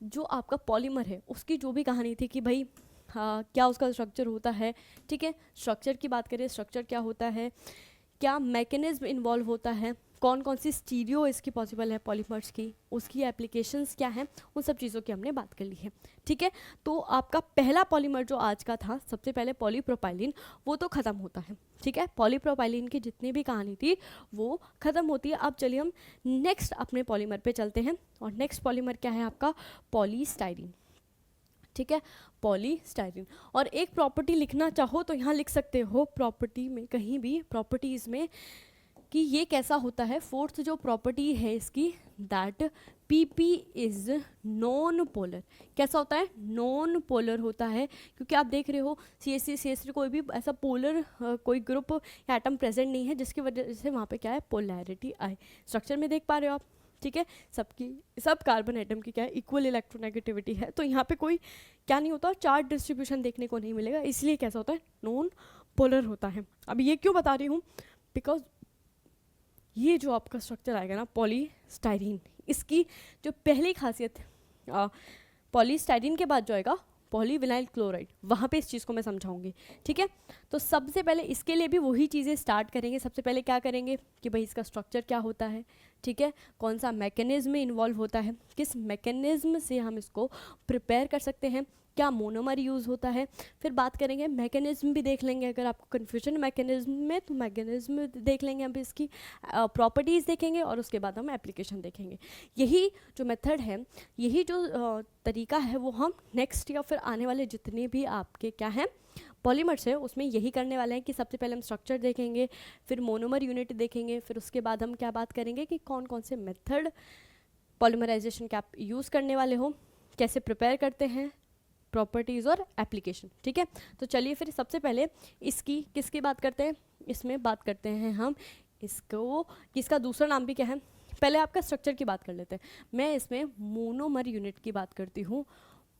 जो आपका पॉलीमर है उसकी जो भी कहानी थी कि भाई हाँ क्या उसका स्ट्रक्चर होता है, ठीक है। स्ट्रक्चर की बात करें, स्ट्रक्चर क्या होता है, क्या मैकेनिज्म इन्वॉल्व होता है, कौन कौन सी स्टीरियो इसकी पॉसिबल है पॉलीमर्स की, उसकी एप्लीकेशंस क्या हैं, उन सब चीज़ों की हमने बात कर ली है, ठीक है। तो आपका पहला पॉलीमर जो आज का था, सबसे पहले पॉलीप्रोपाइलिन, वो तो ख़त्म होता है, ठीक है। पॉलीप्रोपाइलिन की जितनी भी कहानी थी वो ख़त्म होती है। अब चलिए हम नेक्स्ट अपने पॉलीमर पे चलते हैं, और नेक्स्ट पॉलीमर क्या है आपका, पॉलीस्टाइरीन, ठीक है, पॉलीस्टाइरीन। और एक प्रॉपर्टी लिखना चाहो तो यहाँ लिख सकते हो, प्रॉपर्टी में कहीं भी, प्रॉपर्टीज़ में, कि ये कैसा होता है। फोर्थ जो प्रॉपर्टी है इसकी, that PP is non polar. कैसा होता है, नॉन पोलर होता है, क्योंकि आप देख रहे हो CH3 कोई भी ऐसा पोलर कोई ग्रुप या एटम प्रेजेंट नहीं है जिसकी वजह से वहाँ पे क्या है, पोलैरिटी आए। स्ट्रक्चर में देख पा रहे हो आप, ठीक है, सब कार्बन एटम की क्या है, इक्वल इलेक्ट्रोनेगेटिविटी है। तो यहाँ पे कोई क्या नहीं होता, चार्ज डिस्ट्रीब्यूशन देखने को नहीं मिलेगा, इसलिए कैसा होता है, नॉन पोलर होता है। अब ये क्यों बता रही हूँ, बिकॉज ये जो आपका स्ट्रक्चर आएगा ना पॉलीस्टाइरीन, इसकी जो पहली खासियत पॉलीस्टाइरीन के बाद जो आएगा पॉलीविनाइल क्लोराइड, वहाँ पे इस चीज़ को मैं समझाऊंगी, ठीक है। तो सबसे पहले इसके लिए भी वही चीज़ें स्टार्ट करेंगे। सबसे पहले क्या करेंगे कि भाई इसका स्ट्रक्चर क्या होता है, ठीक है, कौन सा मैकेनिज्म इन्वॉल्व होता है, किस मैकेनिज्म से हम इसको प्रिपेयर कर सकते हैं, क्या मोनोमर यूज़ होता है, फिर बात करेंगे मैकेनिज्म भी देख लेंगे, अगर आपको कन्फ्यूजन मैकेनिज्म में तो मैकेनिज्म देख लेंगे, हम इसकी प्रॉपर्टीज़ देखेंगे और उसके बाद हम एप्लीकेशन देखेंगे। यही जो मेथड है, यही जो तरीका है वो हम नेक्स्ट या फिर आने वाले जितने भी आपके क्या हैं पॉलीमर्स है उसमें यही करने वाले हैं कि सबसे पहले हम स्ट्रक्चर देखेंगे, फिर मोनोमर यूनिट देखेंगे, फिर उसके बाद हम क्या बात करेंगे कि कौन कौन से मेथड पॉलीमराइजेशन के आप यूज़ करने वाले हो, कैसे प्रिपेयर करते हैं, प्रॉपर्टीज़ और एप्लीकेशन। ठीक है, तो चलिए फिर सबसे पहले इसकी किसकी बात करते हैं, इसमें बात करते हैं हम इसको, इसका दूसरा नाम भी क्या है, पहले आपका स्ट्रक्चर की बात कर लेते हैं। मैं इसमें मोनोमर यूनिट की बात करती हूँ,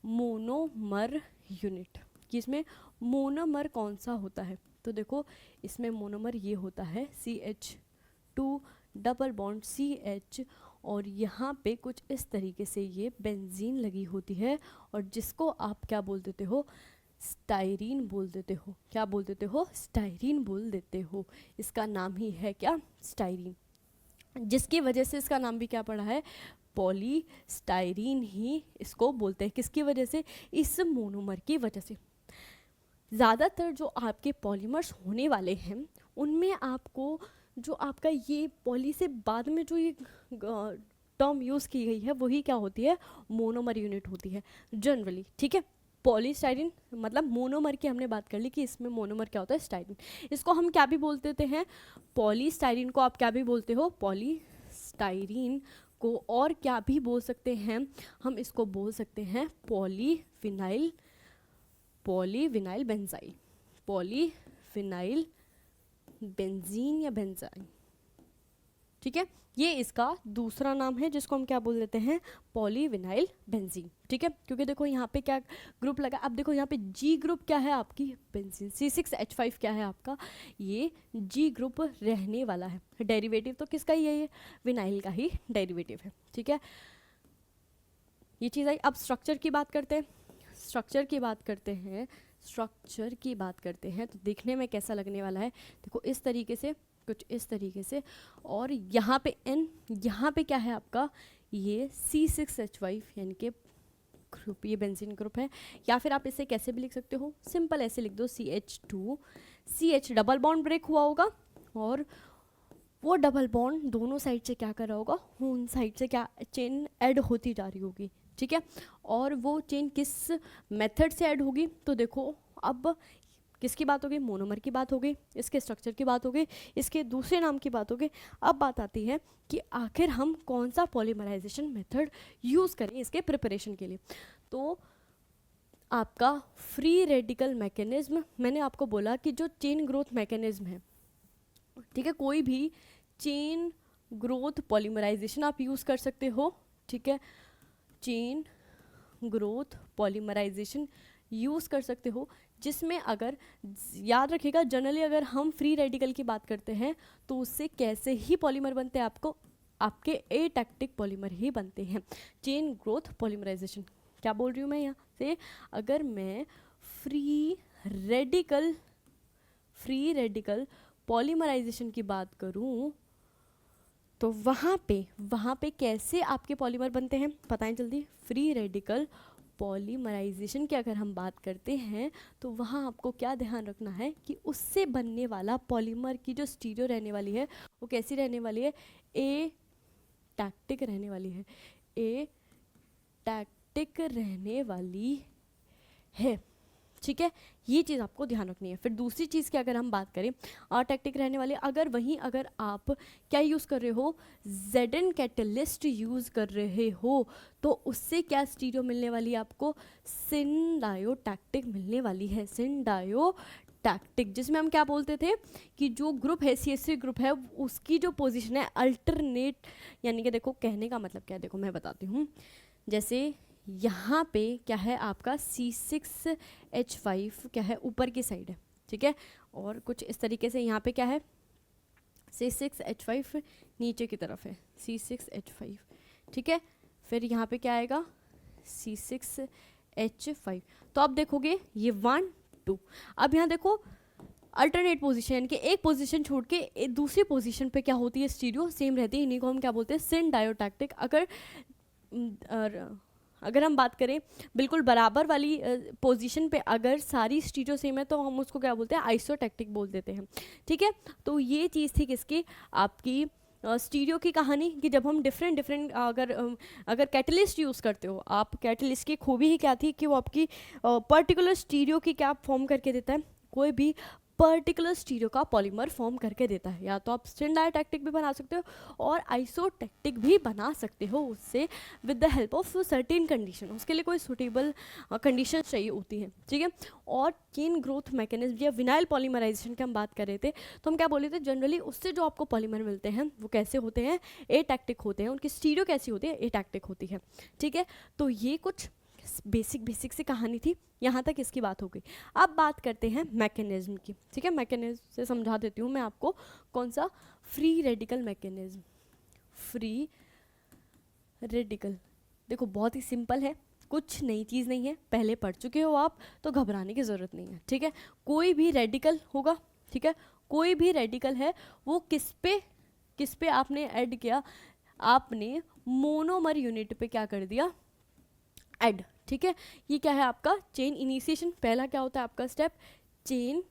मोनोमर यूनिट, कि इसमें मोनोमर कौन सा होता है, तो देखो इसमें मोनोमर ये होता है CH2 डबल बॉन्ड CH, और यहाँ पे कुछ इस तरीके से ये बेंजीन लगी होती है, और जिसको आप क्या बोल देते हो, स्टाइरीन बोल देते हो। क्या बोल देते हो, स्टाइरीन बोल देते हो। इसका नाम ही है क्या, स्टाइरीन, जिसकी वजह से इसका नाम भी क्या पड़ा है, पॉलीस्टाइरीन ही इसको बोलते हैं। किसकी वजह से, इस मोनोमर की वजह से। ज़्यादातर जो आपके पॉलीमर्स होने वाले हैं उनमें आपको जो आपका ये पॉली से बाद में जो ये टर्म यूज़ की गई है वही क्या होती है, मोनोमर यूनिट होती है जनरली। ठीक है, पॉलीस्टाइरीन मतलब मोनोमर की हमने बात कर ली कि इसमें मोनोमर क्या होता है, स्टाइरीन। इसको हम क्या भी बोल देते हैं, पॉलीस्टाइरीन को आप क्या भी बोलते हो, पॉलीस्टाइरीन को, और क्या भी बोल सकते हैं हम, इसको बोल सकते हैं पॉलीविनाइल बेंजाइल, पॉलीविनाइल बेंजीन या बेंजाइन। ठीक है, ये इसका दूसरा नाम है जिसको हम क्या बोल देते हैं, पॉलीविनाइल बेंजीन। ठीक है, क्योंकि देखो यहाँ पे क्या ग्रुप लगा, अब देखो यहाँ पे जी ग्रुप क्या है आपकी, बेंजीन। C6H5 क्या है आपका, ये जी ग्रुप रहने वाला है। डेरिवेटिव तो किसका ही है, ये विनाइल का ही डेरिवेटिव है। ठीक है, ये चीज़ आई। अब स्ट्रक्चर की बात करते हैं, स्ट्रक्चर की बात करते हैं तो देखने में कैसा लगने वाला है, देखो इस तरीके से, कुछ इस तरीके से, और यहाँ पे N, यहाँ पे क्या है आपका, ये C6H5 यानी कि ग्रुप, ये बेंजीन ग्रुप है। या फिर आप इसे कैसे भी लिख सकते हो, सिंपल ऐसे लिख दो, CH2 CH double bond break हुआ होगा, और वो डबल बॉन्ड दोनों साइड से क्या कर रहा होगा, उन साइड से क्या चेन ऐड होती जा रही होगी। ठीक है, और वो चेन किस मेथड से ऐड होगी, तो देखो अब किसकी बात हो गई, मोनोमर की बात हो गई, इसके स्ट्रक्चर की बात हो गई, इसके दूसरे नाम की बात हो गई। अब बात आती है कि आखिर हम कौन सा पॉलीमराइजेशन मेथड यूज़ करें इसके प्रिपरेशन के लिए। तो आपका फ्री रेडिकल मैकेनिज्म, मैंने आपको बोला कि जो चेन ग्रोथ मैकेनिज्म है, ठीक है, कोई भी चेन ग्रोथ पॉलीमराइजेशन आप यूज़ कर सकते हो। ठीक है, चेन ग्रोथ पॉलीमराइजेशन यूज़ कर सकते हो, जिसमें अगर याद रखिएगा जनरली अगर हम फ्री रेडिकल की बात करते हैं तो उससे कैसे ही पॉलीमर बनते हैं, आपको आपके एटैक्टिक पॉलीमर ही बनते हैं। चेन ग्रोथ पॉलीमराइजेशन क्या बोल रही हूँ मैं यहाँ से, अगर मैं फ्री रेडिकल पॉलीमराइजेशन की बात करूँ तो वहाँ पे कैसे आपके पॉलीमर बनते हैं बताएं जल्दी। फ्री रेडिकल पॉलीमराइजेशन की अगर हम बात करते हैं तो वहाँ आपको क्या ध्यान रखना है कि उससे बनने वाला पॉलीमर की जो स्टीरियो रहने वाली है वो कैसी रहने वाली है, ए टैक्टिक रहने वाली है, ए टैक्टिक रहने वाली है। ठीक है, ये चीज़ आपको ध्यान रखनी है। फिर दूसरी चीज़ की अगर हम बात करें टैक्टिक रहने वाले, अगर आप क्या यूज़ कर रहे हो, Zn कैटलिस्ट यूज़ कर रहे हो तो उससे क्या स्टीरियो मिलने वाली है आपको, सिंडायोटैक्टिक मिलने वाली है, सिंडायोटैक्टिक, जिसमें हम क्या बोलते थे कि जो ग्रुप है CH3 ग्रुप है उसकी जो पोजीशन है अल्टरनेट, यानी कि देखो कहने का मतलब क्या है, देखो मैं बताती हूँ। जैसे यहाँ पे क्या है आपका C6H5 क्या है, ऊपर की साइड है। ठीक है, और कुछ इस तरीके से यहाँ पे क्या है, C6H5 नीचे की तरफ है, C6H5। ठीक है, फिर यहाँ पे क्या आएगा, C6H5। तो आप देखोगे ये 1 2, अब यहाँ देखो अल्टरनेट पोजीशन, यानी कि एक पोजीशन छोड़ के दूसरी पोजीशन पे क्या होती है, स्टीरियो सेम रहती है। इन्हीं को हम क्या बोलते हैं, सिंडायोटैक्टिक। अगर अगर हम बात करें बिल्कुल बराबर वाली पोजीशन पे अगर सारी स्टीरियो सेम है तो हम उसको क्या बोलते हैं, आइसोटैक्टिक बोल देते हैं, ठीक है। तो ये चीज़ थी किसकी, आपकी स्टीरियो की कहानी, कि जब हम डिफरेंट डिफरेंट अगर कैटलिस्ट यूज़ करते हो आप, कैटलिस्ट की खूबी ही क्या थी कि वो आपकी पर्टिकुलर स्टीरियो की क्या फॉर्म करके देता है, कोई भी पर्टिकुलर स्टीरियो का पॉलीमर फॉर्म करके देता है। या तो आप स्टिन डायटैक्टिक भी बना सकते हो और आइसोटैक्टिक भी बना सकते हो उससे, with the help of certain condition, उसके लिए कोई सुटेबल कंडीशन चाहिए होती है, ठीक है। और चेन ग्रोथ मैकेनिज्म या विनाइल पॉलीमराइजेशन की हम बात कर रहे थे, तो हम क्या बोले थे, जनरली उससे जो आपको पॉलीमर मिलते हैं वो कैसे होते हैं, एटैक्टिक होते हैं, उनकी स्टीरियो कैसी होती है, एटैक्टिक होती है, ठीक है। तो ये कुछ बेसिक सी कहानी थी, यहाँ तक इसकी बात हो गई। अब बात करते हैं मैकेनिज्म की, ठीक है। मैकेनिज्म से समझा देती हूँ मैं आपको, कौन सा, free radical mechanism. Free radical, देखो बहुत ही सिंपल है, कुछ नई चीज़ नहीं है, पहले पढ़ चुके हो आप, तो घबराने की ज़रूरत नहीं है, ठीक है। कोई भी रेडिकल होगा, ठीक है, कोई भी रेडिकल है वो किस पे आपने ऐड किया, आपने मोनोमर यूनिट पे क्या कर दिया, ऐड, ठीक है। ये क्या है आपका चेन इनिशिएशन, पहला क्या होता है आपका स्टेप, चेन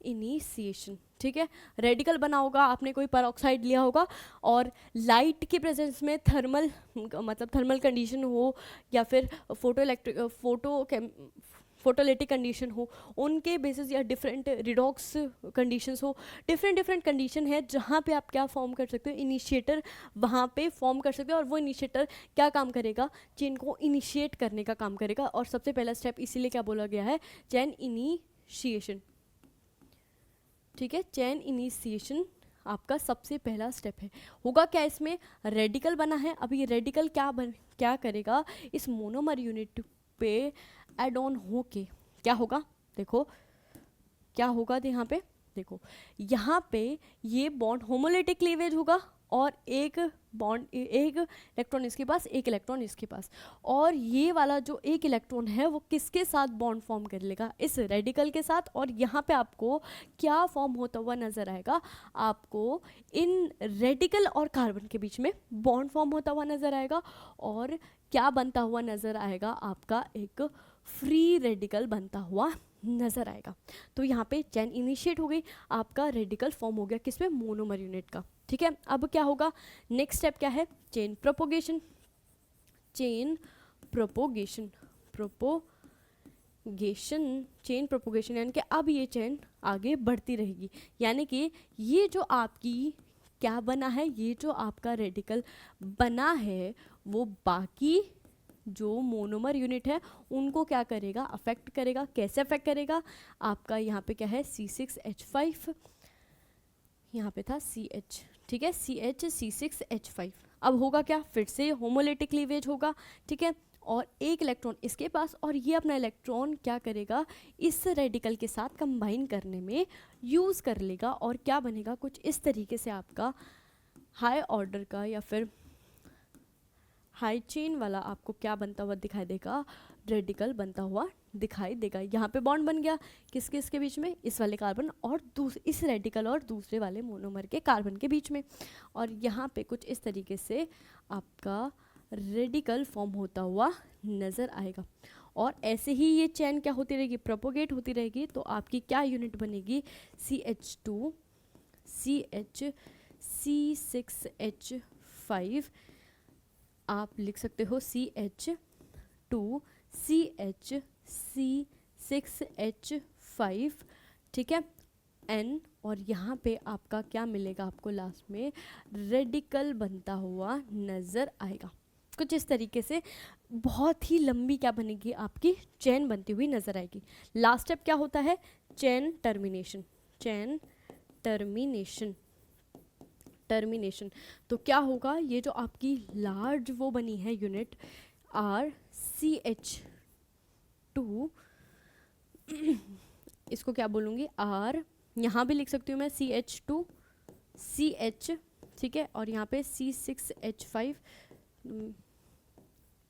इनिशिएशन, ठीक है। रेडिकल बना होगा, आपने कोई पेरोक्साइड लिया होगा और लाइट के प्रेजेंस में थर्मल, मतलब थर्मल कंडीशन हो या फिर फोटोलिटिक कंडीशन हो, उनके बेसिस या डिफरेंट रिडॉक्स कंडीशंस हो, डिफरेंट कंडीशन है जहाँ पे आप क्या फॉर्म कर सकते हो, इनिशिएटर वहाँ पे फॉर्म कर सकते हो। और वो इनिशिएटर क्या काम करेगा, चेन को इनिशिएट करने का काम करेगा। और सबसे पहला स्टेप इसीलिए क्या बोला गया है, चेन इनिशिएशन, ठीक है। चेन इनिशिएशन आपका सबसे पहला स्टेप है। होगा क्या इसमें, रेडिकल बना है, अब ये रेडिकल क्या करेगा, इस मोनोमर यूनिट पे एड ऑन होके क्या होगा, देखो क्या होगा, यहाँ पे देखो, यहाँ पे ये बॉन्ड होमोलिटिक क्लीवेज होगा और एक इलेक्ट्रॉन इसके पास, एक इलेक्ट्रॉन इसके पास, और ये वाला जो एक इलेक्ट्रॉन है वो किसके साथ बॉन्ड फॉर्म कर लेगा, इस रेडिकल के साथ। और यहाँ पे आपको क्या फॉर्म होता हुआ नजर आएगा, आपको इन रेडिकल और कार्बन के बीच में बॉन्ड फॉर्म होता हुआ नजर आएगा। और क्या बनता हुआ नजर आएगा, आपका एक फ्री रेडिकल बनता हुआ नजर आएगा। तो यहाँ पे चेन इनिशिएट हो गई, आपका रेडिकल फॉर्म हो गया किसमें, मोनोमर यूनिट का, ठीक है। अब क्या होगा, नेक्स्ट स्टेप क्या है, chain propagation. Chain propagation chain propagation यानी कि अब ये चेन आगे बढ़ती रहेगी, यानी कि ये जो आपकी क्या बना है, ये जो आपका रेडिकल बना है वो बाकी जो मोनोमर यूनिट है उनको क्या करेगा, अफेक्ट करेगा। कैसे अफेक्ट करेगा, आपका यहाँ पे क्या है, C6H5, यहाँ पे था CH, ठीक है, CH C6H5। अब होगा क्या, फिर से होमोलिटिक क्लीवेज होगा, ठीक है। और एक इलेक्ट्रॉन इसके पास, और ये अपना इलेक्ट्रॉन क्या करेगा, इस रेडिकल के साथ कंबाइन करने में यूज़ कर लेगा। और क्या बनेगा, कुछ इस तरीके से आपका हाई ऑर्डर का या फिर हाई चेन वाला आपको क्या बनता हुआ दिखाई देगा, रेडिकल बनता हुआ दिखाई देगा। यहाँ पे बॉन्ड बन गया किसके इसके बीच में, इस वाले कार्बन और इस रेडिकल और दूसरे वाले मोनोमर के कार्बन के बीच में। और यहाँ पे कुछ इस तरीके से आपका रेडिकल फॉर्म होता हुआ नज़र आएगा। और ऐसे ही ये चेन क्या होती रहेगी, प्रोपोगेट होती रहेगी। तो आपकी क्या यूनिट बनेगी, CH2 CH C6H5, आप लिख सकते हो CH2 CH C6H5, ठीक है, N। और यहाँ पे आपका क्या मिलेगा, आपको लास्ट में रेडिकल बनता हुआ नज़र आएगा। कुछ इस तरीके से बहुत ही लंबी क्या बनेगी, आपकी चेन बनती हुई नज़र आएगी। लास्ट स्टेप क्या होता है, चेन टर्मिनेशन। चेन टर्मिनेशन तो क्या होगा, ये जो आपकी लार्ज वो बनी है यूनिट RCH2, इसको क्या बोलूँगी, R, यहाँ भी लिख सकती हूँ मैं CH2 CH, ठीक है, और यहाँ पे C6H5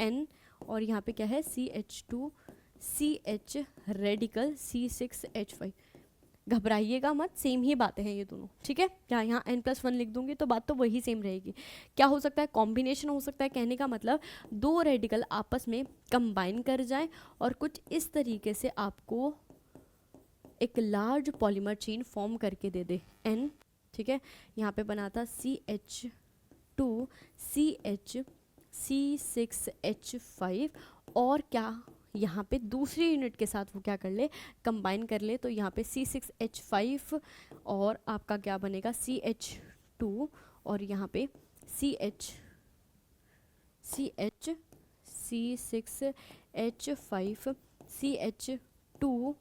N, और यहाँ पे क्या है CH2 CH रेडिकल C6H5। घबराइएगा मत, सेम ही बातें हैं ये दोनों, ठीक है। यहाँ n+1 लिख दूंगी तो बात तो वही सेम रहेगी। क्या हो सकता है, कॉम्बिनेशन हो सकता है, कहने का मतलब दो रेडिकल आपस में कंबाइन कर जाएं और कुछ इस तरीके से आपको एक लार्ज पॉलीमर चेन फॉर्म करके दे दे n, ठीक है। यहाँ पे बना था CH2 CH C6H5 और क्या यहाँ पे दूसरी यूनिट के साथ वो क्या कर ले, कंबाइन कर ले, तो यहाँ पे C6H5 और आपका क्या बनेगा CH2 और यहाँ पे C6H5 CH2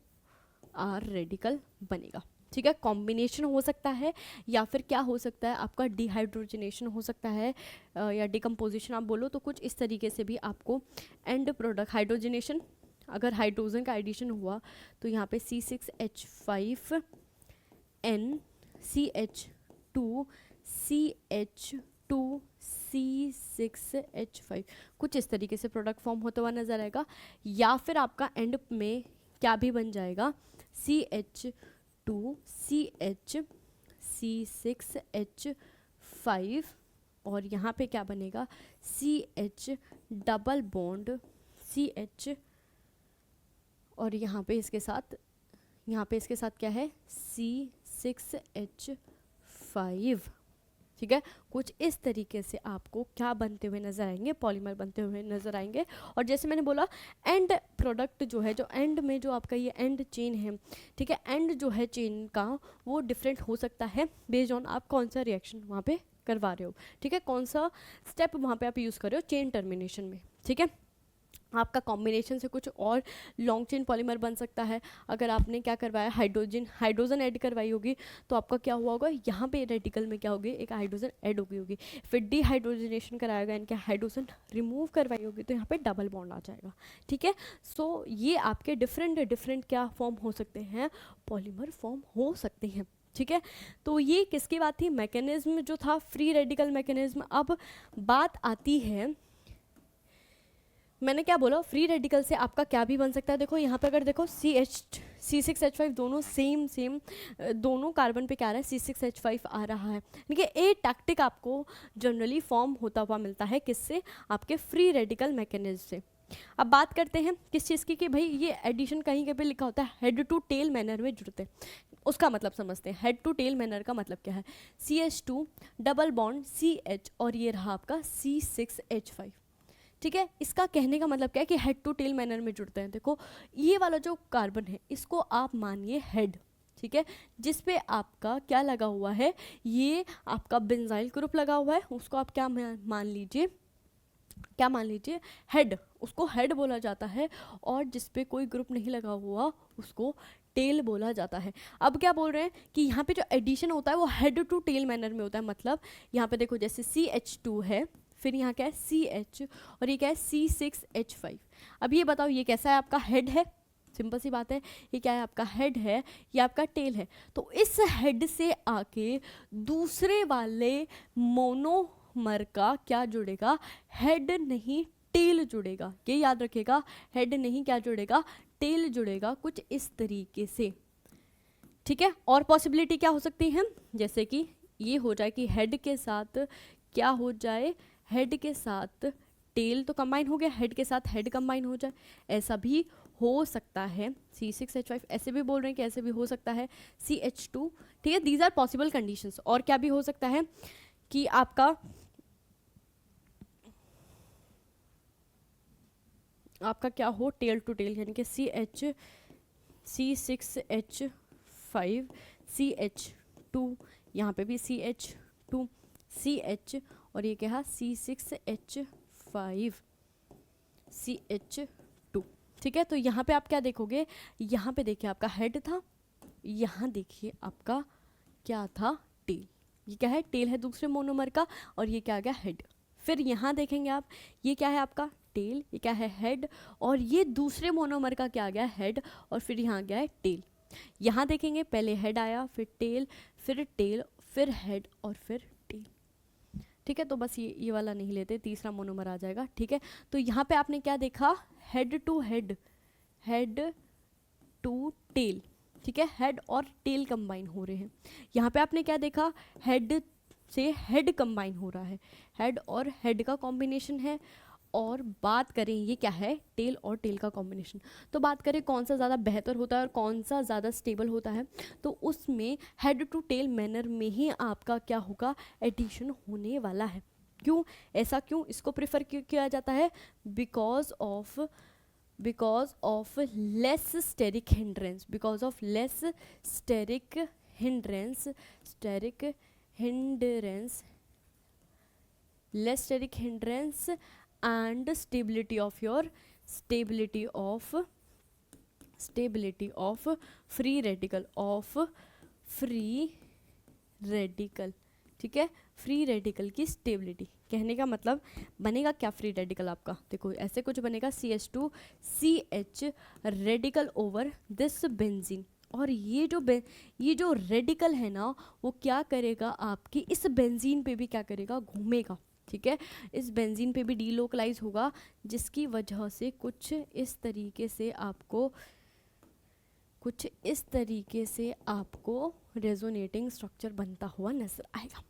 आर रेडिकल बनेगा, ठीक है। कॉम्बिनेशन हो सकता है या फिर क्या हो सकता है आपका डिहाइड्रोजनेशन हो सकता है या डिकम्पोजिशन आप बोलो, तो कुछ इस तरीके से भी आपको एंड प्रोडक्ट हाइड्रोजनेशन, अगर हाइड्रोजन का एडिशन हुआ तो यहाँ पे C6H5N CH2 CH2 C6H5 कुछ इस तरीके से प्रोडक्ट फॉर्म होता हुआ नजर आएगा। या फिर आपका एंड में क्या भी बन जाएगा CH2 CH C6H5 और यहाँ पे क्या बनेगा CH डबल बॉन्ड CH और यहाँ पे इसके साथ क्या है C6H5, ठीक है। कुछ इस तरीके से आपको क्या बनते हुए नजर आएंगे, पॉलीमर बनते हुए नजर आएंगे। और जैसे मैंने बोला एंड प्रोडक्ट जो है, जो एंड में जो आपका ये एंड चेन है, ठीक है, एंड जो है चेन का वो डिफरेंट हो सकता है बेस्ड ऑन आप कौन सा रिएक्शन वहाँ पे करवा रहे हो, ठीक है, कौन सा स्टेप वहाँ पे आप यूज़ कर रहे हो चेन टर्मिनेशन में, ठीक है। आपका कॉम्बिनेशन से कुछ और लॉन्ग चेन पॉलीमर बन सकता है। अगर आपने क्या करवाया, हाइड्रोजन ऐड करवाई होगी तो आपका क्या हुआ होगा, यहाँ पे रेडिकल में क्या होगी, एक हाइड्रोजन ऐड हो गई होगी, फिर डिहाइड्रोजनेशन कराएगा, इनके हाइड्रोजन रिमूव करवाई होगी तो यहाँ पे डबल बॉन्ड आ जाएगा, ठीक है। सो ये आपके डिफरेंट क्या फॉर्म हो सकते हैं, पॉलीमर फॉर्म हो सकते हैं, ठीक है। तो ये किसकी बात थी, मैकेनिज्म जो था फ्री रेडिकल मैकेनिज्म। अब बात आती है, मैंने क्या बोला, फ्री रेडिकल से आपका क्या भी बन सकता है। देखो यहाँ पे अगर देखो C6H5 दोनों सेम दोनों कार्बन पे क्या आ रहा है, C6H5 आ रहा है। देखिए ए टैक्टिक आपको जनरली फॉर्म होता हुआ मिलता है किससे, आपके फ्री रेडिकल मैकेनिज्म से। अब बात करते हैं किस चीज़ की, कि भाई ये एडिशन कहीं पे लिखा होता है हेड टू टेल मैनर में जुड़ते हैं, उसका मतलब समझते हैं। हेड टू टेल मैनर का मतलब क्या है, CH2 डबल बॉन्ड CH और ये रहा आपका C6H5, ठीक है। इसका कहने का मतलब क्या है कि हेड टू टेल मैनर में जुड़ते हैं। देखो ये वाला जो कार्बन है इसको आप मानिए हेड, ठीक है, जिस पे आपका क्या लगा हुआ है, ये आपका बेंजाइल ग्रुप लगा हुआ है, उसको आप क्या मान लीजिए हेड, उसको हेड बोला जाता है। और जिस पे कोई ग्रुप नहीं लगा हुआ उसको टेल बोला जाता है। अब क्या बोल रहे हैं कि यहाँ पे जो एडिशन होता है वो हेड टू टेल मैनर में होता है। मतलब यहाँ पे देखो जैसे CH2 है, फिर यहाँ क्या है CH और ये क्या है C6H5। अब ये बताओ ये कैसा है, आपका हेड है, सिंपल सी बात है, ये क्या है आपका हेड है, ये आपका टेल है। तो इस हेड से आके दूसरे वाले मोनोमर का क्या जुड़ेगा, हेड नहीं टेल जुड़ेगा। ये याद रखिएगा, हेड नहीं क्या जुड़ेगा, टेल जुड़ेगा, कुछ इस तरीके से, ठीक है। और पॉसिबिलिटी क्या हो सकती है, जैसे कि ये हो जाए कि हेड के साथ क्या हो जाए, हेड के साथ टेल तो कंबाइन हो गया, हेड के साथ हेड कंबाइन हो जाए, ऐसा भी हो सकता है। C6H5 ऐसे भी बोल रहे हैं कि ऐसे भी हो सकता है, CH2, ठीक है। These are possible conditions. और क्या भी हो सकता है कि आपका क्या हो, टेल टू टेल, यानी कि C6H5 CH2, यहाँ पे भी CH2 CH और ये क्या है C6H5 CH2, ठीक है। तो यहाँ पे आप क्या देखोगे, यहाँ पे देखिए आपका हेड था, यहाँ देखिए आपका क्या था, टेल। ये क्या है, टेल है दूसरे मोनोमर का, और ये क्या आ गया, हेड। फिर यहाँ देखेंगे आप, ये क्या है आपका टेल, ये क्या है हेड, और ये दूसरे मोनोमर का क्या आ गया, हेड, और फिर यहाँ गया है टेल। यहाँ देखेंगे पहले हेड आया, फिर टेल, फिर हेड और फिर टेल, ठीक है। तो बस ये वाला नहीं लेते, तीसरा मोनोमर आ जाएगा, ठीक है। तो यहाँ पे आपने क्या देखा, हेड टू टेल, ठीक है, हेड और टेल कंबाइन हो रहे हैं। यहाँ पे आपने क्या देखा, हेड से हेड कंबाइन हो रहा है, हेड और हेड का कॉम्बिनेशन है। और बात करें ये क्या है, टेल और टेल का कॉम्बिनेशन। तो बात करें कौन सा ज़्यादा बेहतर होता है और कौन सा ज़्यादा स्टेबल होता है, तो उसमें हेड टू टेल मैनर में ही आपका क्या होगा, एडिशन होने वाला है। क्यों, ऐसा क्यों, इसको प्रेफर क्यों किया जाता है, because of less steric hindrance, because of less steric hindrance, less steric hindrance and stability of free radical, ठीक है, फ्री रेडिकल की स्टेबिलिटी। कहने का मतलब बनेगा क्या फ्री रेडिकल आपका, देखो ऐसे कुछ बनेगा, CH2CH radical over this benzene. और ये जो रेडिकल है ना, वो क्या करेगा, आपकी इस बेंजीन पे भी क्या करेगा, घूमेगा। ठीक है, इस बेंजीन पे भी डीलोकलाइज होगा, जिसकी वजह से कुछ इस तरीके से आपको रेजोनेटिंग स्ट्रक्चर बनता हुआ नजर आएगा।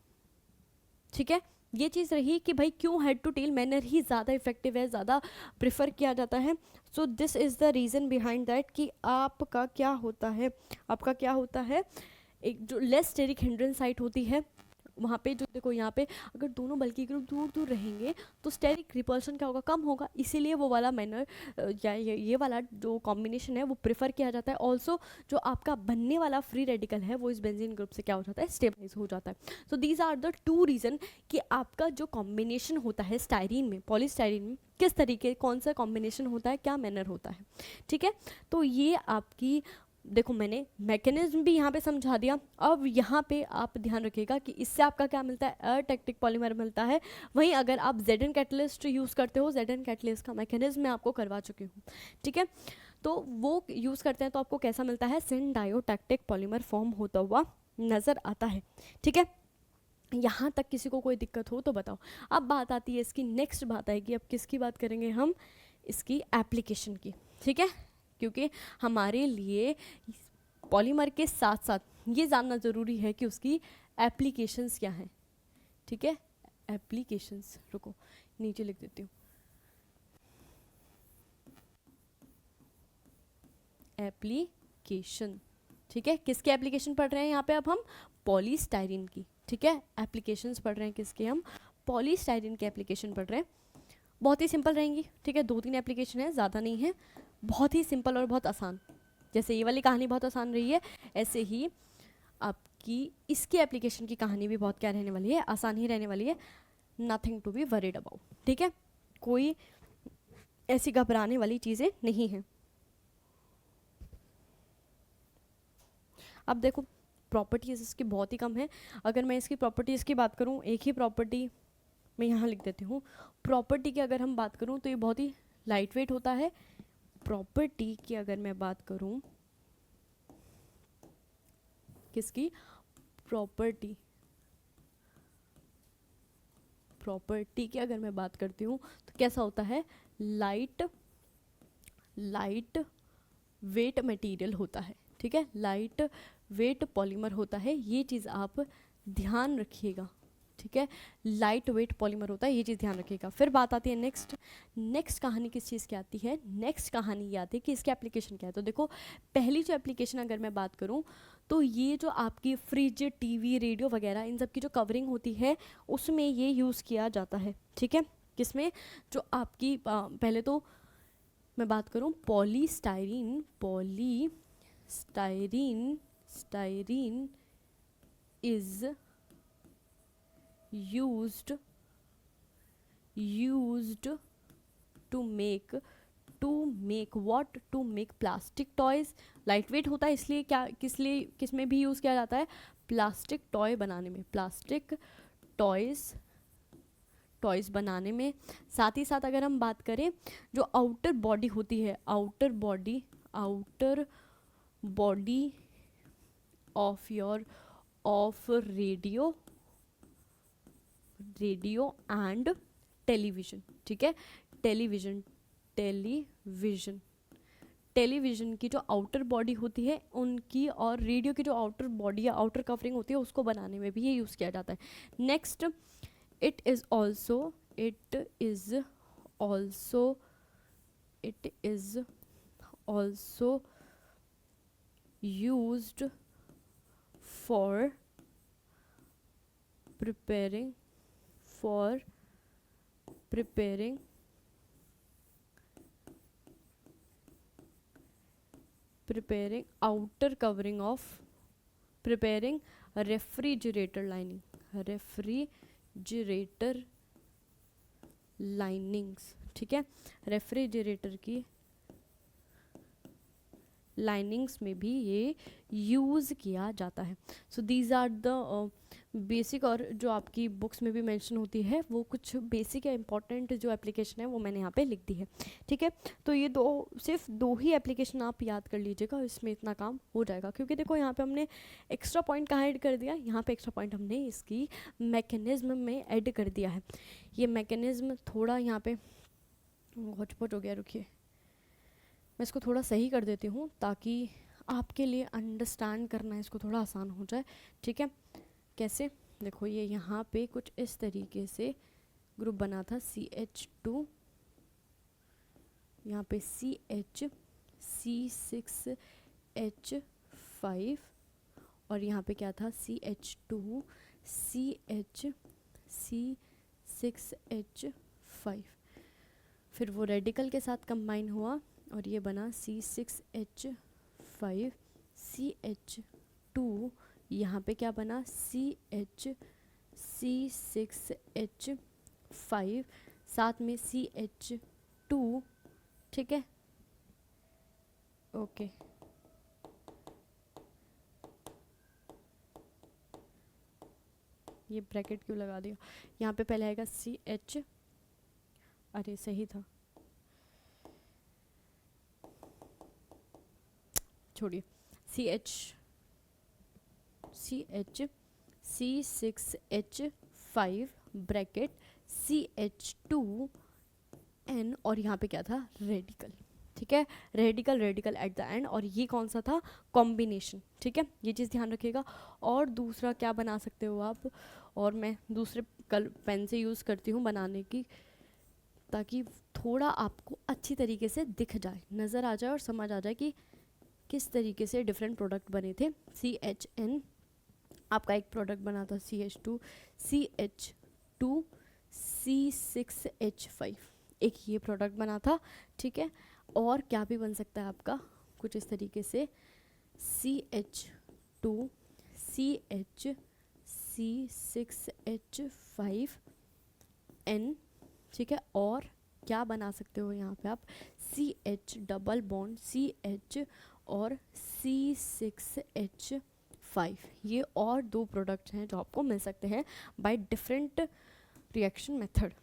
ठीक है, ये चीज़ रही कि भाई क्यों हेड टू टेल मैनर ही ज़्यादा इफेक्टिव है, ज़्यादा प्रिफर किया जाता है। So this is the reason behind that कि आपका क्या होता है, एक जो लेस स्टेरिक हिंड्रेंस साइट होती है, वहाँ पे जो देखो, यहाँ पे अगर दोनों बल्कि ग्रुप दूर दूर रहेंगे तो स्टेरिक रिपल्शन क्या होगा, कम होगा। इसीलिए वो वाला मैनर या ये वाला जो कॉम्बिनेशन है वो प्रेफर किया जाता है। ऑल्सो जो आपका बनने वाला फ्री रेडिकल है वो इस बेंजीन ग्रुप से क्या हो जाता है, स्टेबलाइज हो जाता है। So these are the two reason कि आपका जो कॉम्बिनेशन होता है स्टाइरीन में, पॉलीस्टाइरीन में, किस तरीके, कौन सा कॉम्बिनेशन होता है, क्या मैनर होता है। ठीक है, तो ये आपकी, देखो मैंने मैकेनिज्म भी यहाँ पे समझा दिया। अब यहाँ पे आप ध्यान रखिएगा कि इससे आपका क्या मिलता है, अटैक्टिक पॉलीमर मिलता है। वहीं अगर आप ZN कैटलिस्ट यूज़ करते हो, ZN कैटलिस्ट का मैकेनिज्म मैं आपको करवा चुकी हूँ। ठीक है, तो वो यूज़ करते हैं तो आपको कैसा मिलता है, सिनडायोटैक्टिक पॉलीमर फॉर्म होता हुआ नज़र आता है। ठीक है, यहाँ तक किसी को कोई दिक्कत हो तो बताओ। अब बात आती है इसकी, नेक्स्ट बात आएगी, अब किसकी बात करेंगे हम, इसकी एप्लीकेशन की। ठीक है, क्योंकि हमारे लिए पॉलीमर के साथ साथ ये जानना ज़रूरी है कि उसकी एप्लीकेशंस क्या हैं। ठीक है, एप्लीकेशंस, रुको नीचे लिख देती हूँ, एप्लीकेशन। ठीक है, किसके एप्लीकेशन पढ़ रहे हैं यहाँ पे अब हम, पॉलीस्टाइरीन की। ठीक है, एप्लीकेशंस पढ़ रहे हैं किसके, हम पॉलीस्टाइरीन के एप्लीकेशन पढ़ रहे हैं। बहुत ही सिंपल रहेंगी। ठीक है, 2-3 एप्लीकेशन है, ज़्यादा नहीं है, बहुत ही सिंपल और बहुत आसान। जैसे ये वाली कहानी बहुत आसान रही है, ऐसे ही आपकी इसकी एप्लीकेशन की कहानी भी बहुत क्या रहने वाली है, आसान ही रहने वाली है। Nothing to be worried about. ठीक है, कोई ऐसी घबराने वाली चीज़ें नहीं हैं। अब देखो, प्रॉपर्टीज़ इसकी बहुत ही कम है। अगर मैं इसकी प्रॉपर्टीज़ की बात करूँ, एक ही प्रॉपर्टी मैं यहाँ लिख देती हूँ। प्रॉपर्टी की अगर हम बात करूँ तो ये बहुत ही लाइट वेट होता है। प्रॉपर्टी की अगर मैं बात करूँ, किसकी, प्रॉपर्टी की अगर मैं बात करती हूँ तो कैसा होता है, लाइट वेट मटेरियल होता है। ठीक है, लाइट वेट पॉलीमर होता है, ये चीज़ आप ध्यान रखिएगा। ठीक है, लाइट वेट पॉलीमर होता है, ये चीज़ ध्यान रखिएगा। फिर बात आती है नेक्स्ट कहानी किस चीज़ की आती है, नेक्स्ट कहानी ये आती है कि इसकी एप्लीकेशन क्या है। तो देखो, पहली जो एप्लीकेशन अगर मैं बात करूँ तो ये जो आपकी फ्रिज, टीवी, रेडियो वगैरह, इन सब की जो कवरिंग होती है उसमें ये यूज़ किया जाता है। ठीक है, किसमें, जो आपकी पहले तो मैं बात करूँ polystyrene is used to make plastic toys. Light weight होता है, इसलिए किस में भी यूज़ किया जाता है, प्लास्टिक टॉय बनाने में, प्लास्टिक टॉयज बनाने में। साथ ही साथ अगर हम बात करें, जो आउटर बॉडी होती है, outer body of radio and television. ठीक है, टेलीविज़न टेलीविज़न की जो आउटर बॉडी होती है उनकी, और रेडियो की जो आउटर बॉडी या आउटर कवरिंग होती है उसको बनाने में भी ये यूज़ किया जाता है। Next, it is also used for preparing outer covering of preparing refrigerator linings, ठीक है, रेफ्रिजरेटर की लाइनिंग्स में भी ये यूज़ किया जाता है। So these are the basic, और जो आपकी बुक्स में भी मेंशन होती है वो कुछ बेसिक या इंपॉर्टेंट जो एप्लीकेशन है वो मैंने यहाँ पे लिख दी है, ठीक है। तो ये सिर्फ दो ही एप्लीकेशन आप याद कर लीजिएगा, इसमें इतना काम हो जाएगा। क्योंकि देखो यहाँ पे हमने एक्स्ट्रा पॉइंट कहाँ ऐड कर दिया, यहाँ पे एक्स्ट्रा पॉइंट हमने इसकी मैकेनिज्म में ऐड कर दिया है। ये मैकेनिज्म थोड़ा यहाँ पे हॉटस्पॉट हो गया, रुकिए मैं इसको थोड़ा सही कर देती हूँ ताकि आपके लिए अंडरस्टैंड करना इसको थोड़ा आसान हो जाए, ठीक है। कैसे, देखो ये यहाँ पे कुछ इस तरीके से ग्रुप बना था CH2, यहाँ पे CH, C6H5, और यहाँ पे क्या था CH2, CH, C6H5। फिर वो रेडिकल के साथ कंबाइन हुआ और ये बना C6H5, CH2, यहाँ पे क्या बना C6H5, साथ में CH2, ठीक है, ओके। ये ब्रैकेट क्यों लगा दिया, यहाँ पे पहले आएगा CH, अरे सही था, छोड़िए, C6H5 ब्रैकेट CH2N, और यहाँ पे क्या था रेडिकल, ठीक है, रेडिकल एट द एंड, और ये कौन सा था कॉम्बिनेशन, ठीक है, ये चीज़ ध्यान रखिएगा। और दूसरा क्या बना सकते हो आप, और मैं दूसरे पेन से यूज़ करती हूँ बनाने की, ताकि थोड़ा आपको अच्छी तरीके से दिख जाए, नज़र आ जाए और समझ आ जाए कि किस तरीके से डिफरेंट प्रोडक्ट बने थे। CHN आपका एक प्रोडक्ट बना था CH2, CH2, C6H5, एक ये प्रोडक्ट बना था, ठीक है। और क्या भी बन सकता है आपका कुछ इस तरीके से CH2, CH, C6H5N, ठीक है। और क्या बना सकते हो यहाँ पे आप CH डबल बॉन्ड CH और C6H5, ये और दो प्रोडक्ट्स हैं जो आपको मिल सकते हैं बाय डिफरेंट रिएक्शन मेथड,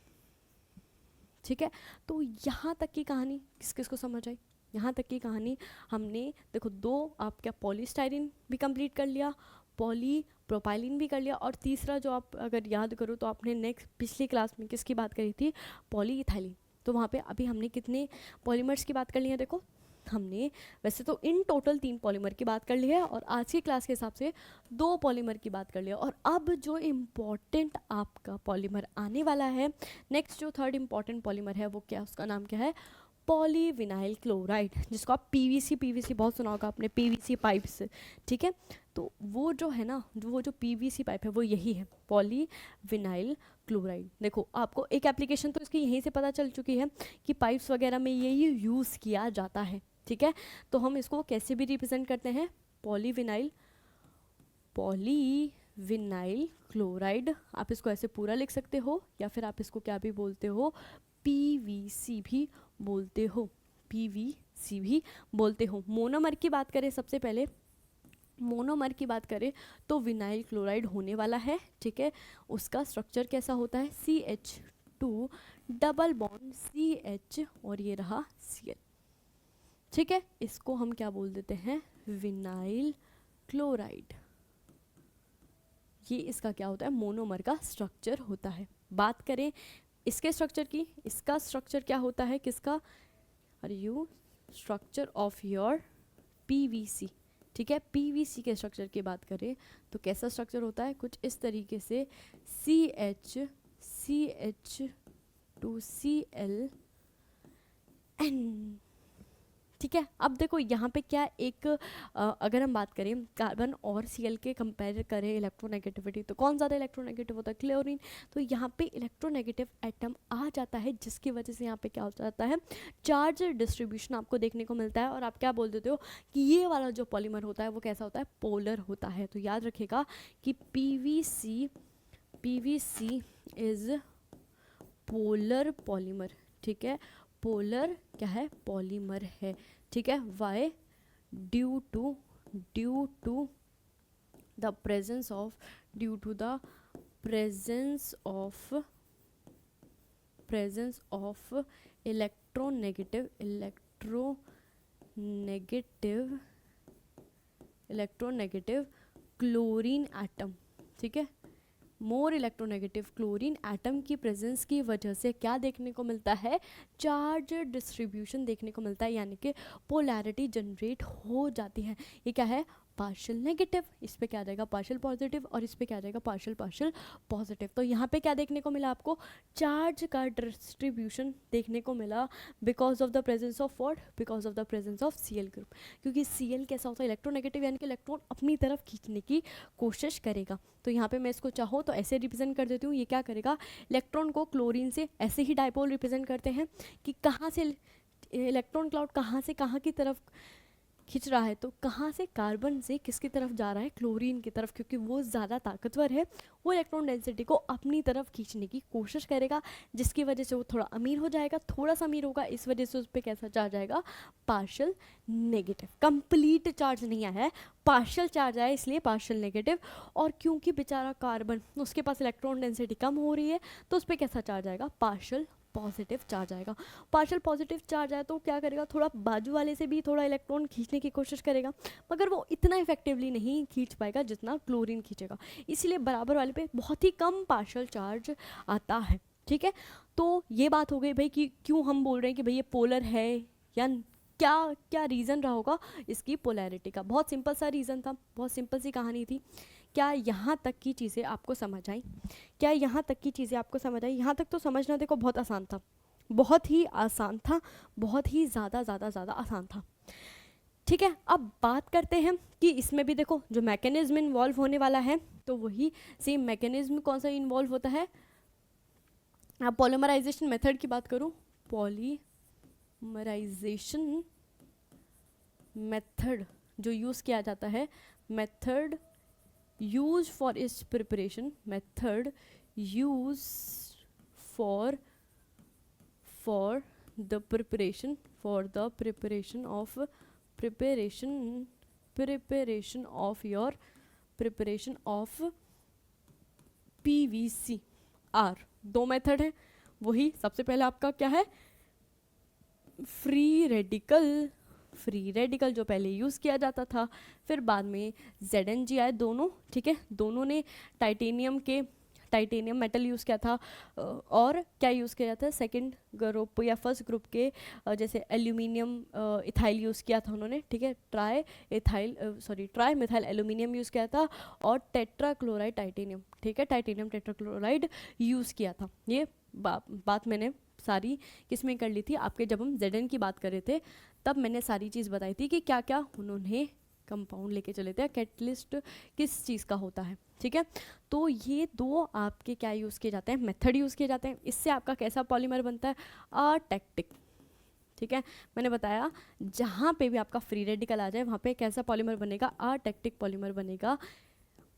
ठीक है। तो यहाँ तक की कहानी किस किस को समझ आई, यहाँ तक की कहानी हमने देखो दो आपका पॉलीस्टाइरीन भी कंप्लीट कर लिया, पॉली प्रोपाइलिन भी कर लिया, और तीसरा जो आप अगर याद करो तो आपने नेक्स्ट पिछली क्लास में किसकी बात करी थी, पॉलीइथाइलिन। तो वहाँ पे अभी हमने कितने पॉलीमर्स की बात कर ली है, देखो हमने वैसे तो इन टोटल 3 पॉलीमर की बात कर ली है, और आज की क्लास के हिसाब से 2 पॉलीमर की बात कर लिया। और अब जो इम्पॉर्टेंट आपका पॉलीमर आने वाला है, नेक्स्ट जो थर्ड इम्पॉर्टेंट पॉलीमर है वो क्या, उसका नाम क्या है, पॉलीविनाइल क्लोराइड, जिसको आप पीवीसी बहुत सुना होगा आपने, पीवीसी पाइप्स, ठीक है। तो वो जो है ना, वो जो पीवीसी पाइप है वो यही है पॉलीविनाइल क्लोराइड। देखो आपको एक एप्लीकेशन तो इसकी यहीं से पता चल चुकी है कि पाइप्स वगैरह में यही यूज़ किया जाता है, ठीक है। तो हम इसको कैसे भी रिप्रेजेंट करते हैं, पॉलीविनाइल क्लोराइड, आप इसको ऐसे पूरा लिख सकते हो, या फिर आप इसको क्या भी बोलते हो, पीवीसी भी बोलते हो, पीवीसी भी बोलते हो। मोनोमर की बात करें, सबसे पहले मोनोमर की बात करें तो विनाइल क्लोराइड होने वाला है, ठीक है। उसका स्ट्रक्चर कैसा होता है, CH2 डबल बॉन्ड CH और ये रहा Cl, ठीक है। इसको हम क्या बोल देते हैं, विनाइल क्लोराइड। ये इसका क्या होता है, मोनोमर का स्ट्रक्चर होता है। बात करें इसके स्ट्रक्चर की, इसका स्ट्रक्चर क्या होता है, किसका, अरे you structure of your PVC, ठीक है। पीवीसी के स्ट्रक्चर की बात करें तो कैसा स्ट्रक्चर होता है, कुछ इस तरीके से CH2Cl N, ठीक है। अब देखो यहाँ पे क्या एक अगर हम बात करें कार्बन और Cl के कंपेयर करें इलेक्ट्रोनेगेटिविटी, तो कौन ज़्यादा इलेक्ट्रोनेगेटिव होता है, क्लोरीन। तो यहाँ पे इलेक्ट्रोनेगेटिव एटम आ जाता है, जिसकी वजह से यहाँ पे क्या हो जाता है, चार्ज डिस्ट्रीब्यूशन आपको देखने को मिलता है। और आप क्या बोल देते हो कि ये वाला जो पॉलीमर होता है वो कैसा होता है, पोलर होता है। तो याद रखिएगा कि पीवीसी इज पोलर पॉलीमर, ठीक है। पोलर क्या है, पॉलीमर है, ठीक है। Why, due to the presence of electronegative chlorine atom, ठीक है। मोर इलेक्ट्रोनेगेटिव क्लोरीन एटम की प्रेजेंस की वजह से क्या देखने को मिलता है, चार्ज डिस्ट्रीब्यूशन देखने को मिलता है, यानी कि पोलैरिटी जनरेट हो जाती है। ये क्या है, पार्शियल नेगेटिव, इस पे क्या आ जाएगा, पार्शियल पॉजिटिव, और इस पे क्या आ जाएगा, पार्शियल पॉजिटिव। तो यहाँ पे क्या देखने को मिला आपको, चार्ज का डिस्ट्रीब्यूशन देखने को मिला because of the presence of what, because of the presence of Cl group. क्योंकि Cl कैसा होता है, इलेक्ट्रोनेगेटिव, यानी कि इलेक्ट्रॉन अपनी तरफ खींचने की कोशिश करेगा। तो यहाँ पे मैं इसको चाहूँ तो ऐसे रिप्रेजेंट कर देती हूँ, ये क्या करेगा, इलेक्ट्रॉन को क्लोरीन से ऐसे ही डाइपोल रिप्रेजेंट करते हैं कि कहाँ से इलेक्ट्रॉन क्लाउड कहाँ से कहाँ की तरफ खींच रहा है, तो कहाँ से, कार्बन से किसकी तरफ जा रहा है, क्लोरीन की तरफ, क्योंकि वो ज़्यादा ताकतवर है, वो इलेक्ट्रॉन डेंसिटी को अपनी तरफ खींचने की कोशिश करेगा, जिसकी वजह से वो थोड़ा अमीर हो जाएगा, थोड़ा सा अमीर होगा, इस वजह से उस पर कैसा चार्ज आएगा, पार्शियल नेगेटिव। कंप्लीट चार्ज नहीं आया है, पार्शियल चार्ज आया, इसलिए पार्शियल नेगेटिव। और क्योंकि बेचारा कार्बन, उसके पास इलेक्ट्रॉन डेंसिटी कम हो रही है, तो उस पर कैसा चार्ज आएगा, पार्शियल पॉजिटिव चार्ज आएगा। पार्शियल पॉजिटिव चार्ज आया तो क्या करेगा, थोड़ा बाजू वाले से भी थोड़ा इलेक्ट्रॉन खींचने की कोशिश करेगा, मगर वो इतना इफेक्टिवली नहीं खींच पाएगा जितना क्लोरीन खींचेगा, इसलिए बराबर वाले पे बहुत ही कम पार्शियल चार्ज आता है, ठीक है। तो ये बात हो गई भाई कि क्यों हम बोल रहे हैं कि भाई ये पोलर है, या क्या क्या रीज़न रहा होगा इसकी पोलैरिटी का। बहुत सिंपल सा रीज़न था, बहुत सिंपल सी कहानी थी। क्या यहाँ तक की चीज़ें आपको समझ आई, क्या यहाँ तक की चीज़ें आपको समझ आई, यहाँ तक तो समझना देखो बहुत आसान था, बहुत ही आसान था, बहुत ही ज़्यादा आसान था, ठीक है। अब बात करते हैं कि इसमें भी देखो जो मैकेनिज्म इन्वॉल्व होने वाला है, तो वही सेम मैकेनिज्म कौन सा इन्वॉल्व होता है। अब पॉलीमराइजेशन मेथड की बात करूँ, पॉलीमराइजेशन मेथड जो यूज़ किया जाता है, method used for its preparation, method used for the preparation of PVC R। दो मेथड है, वही सबसे पहले आपका क्या है, फ्री रेडिकल जो पहले यूज़ किया जाता था, फिर बाद में ZnG आए दोनों, ठीक है। दोनों ने टाइटेनियम मेटल यूज़ किया था, और क्या यूज़ किया जाता है, सेकंड ग्रुप या फर्स्ट ग्रुप के जैसे एल्यूमिनियम इथाइल यूज़ किया था उन्होंने, ठीक है। ट्राई मिथाइल एल्यूमिनियम यूज़ किया था, और टेट्राक्लोराइड टाइटेनियम, ठीक है, टाइटेनियम टेट्राक्लोराइड यूज़ किया था। ये बात मैंने सारी किसमें कर ली थी, आपके जब हम Zn की बात कर रहे थे तब मैंने सारी चीज़ बताई थी कि क्या क्या उन्होंने कंपाउंड लेके चले थे, कैटलिस्ट किस चीज़ का होता है, ठीक है। तो ये दो आपके क्या यूज़ किए जाते हैं, मेथड यूज़ किए जाते हैं। इससे आपका कैसा पॉलीमर बनता है, अटैक्टिक, ठीक है। मैंने बताया जहाँ पे भी आपका फ्री रेडिकल आ जाए वहाँ पे कैसा पॉलीमर बनेगा, अटैक्टिक पॉलीमर बनेगा।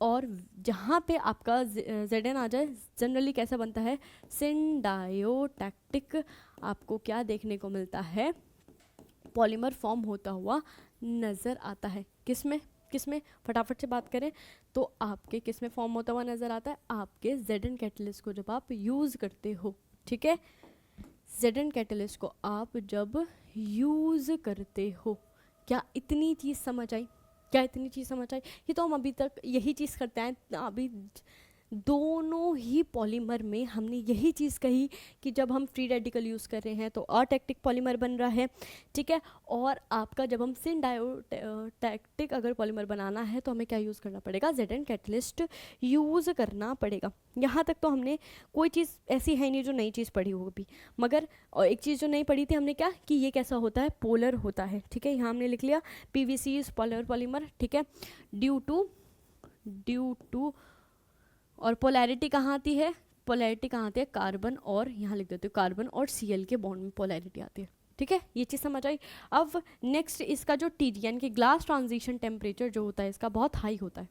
और जहाँ पे आपका Zn आ जाए जनरली कैसा बनता है, सिंडायोटैक्टिक आपको क्या देखने को मिलता है, पॉलीमर फॉर्म होता हुआ नज़र आता है। किसमें फटाफट से बात करें तो आपके किसमें फॉर्म होता हुआ नज़र आता है, आपके Zn कैटलिस्ट को जब आप यूज़ करते हो, ठीक है। Zn कैटलिस्ट को आप जब यूज़ करते हो, क्या इतनी चीज़ समझ आई, ये तो हम अभी तक यही चीज़ करते हैं, अभी दोनों ही पॉलीमर में हमने यही चीज़ कही कि जब हम फ्री रेडिकल यूज़ कर रहे हैं तो अटैक्टिक पॉलीमर बन रहा है, ठीक है। और आपका जब हम सिनडायोटैक्टिक अगर पॉलीमर बनाना है तो हमें क्या यूज़ करना पड़ेगा, जेड कैटलिस्ट यूज़ करना पड़ेगा। यहाँ तक तो हमने कोई चीज़ ऐसी है नहीं जो नई चीज़ पढ़ी होगी, मगर और एक चीज़ जो नहीं पढ़ी थी हमने, क्या कि ये कैसा होता है, पोलर होता है, ठीक है। यहाँ हमने लिख लिया पीवीसी इज पोलर पॉलीमर, ठीक है। ड्यू टू और पोलैरिटी कहाँ आती है, पोलैरिटी कहाँ आती है, कार्बन और यहाँ लिख देते हो कार्बन और Cl के बॉन्ड में पोलैरिटी आती है, ठीक है। ये चीज़ समझ आई। अब नेक्स्ट इसका जो टी यानी कि ग्लास ट्रांजिशन टेम्परेचर जो होता है इसका बहुत हाई होता है।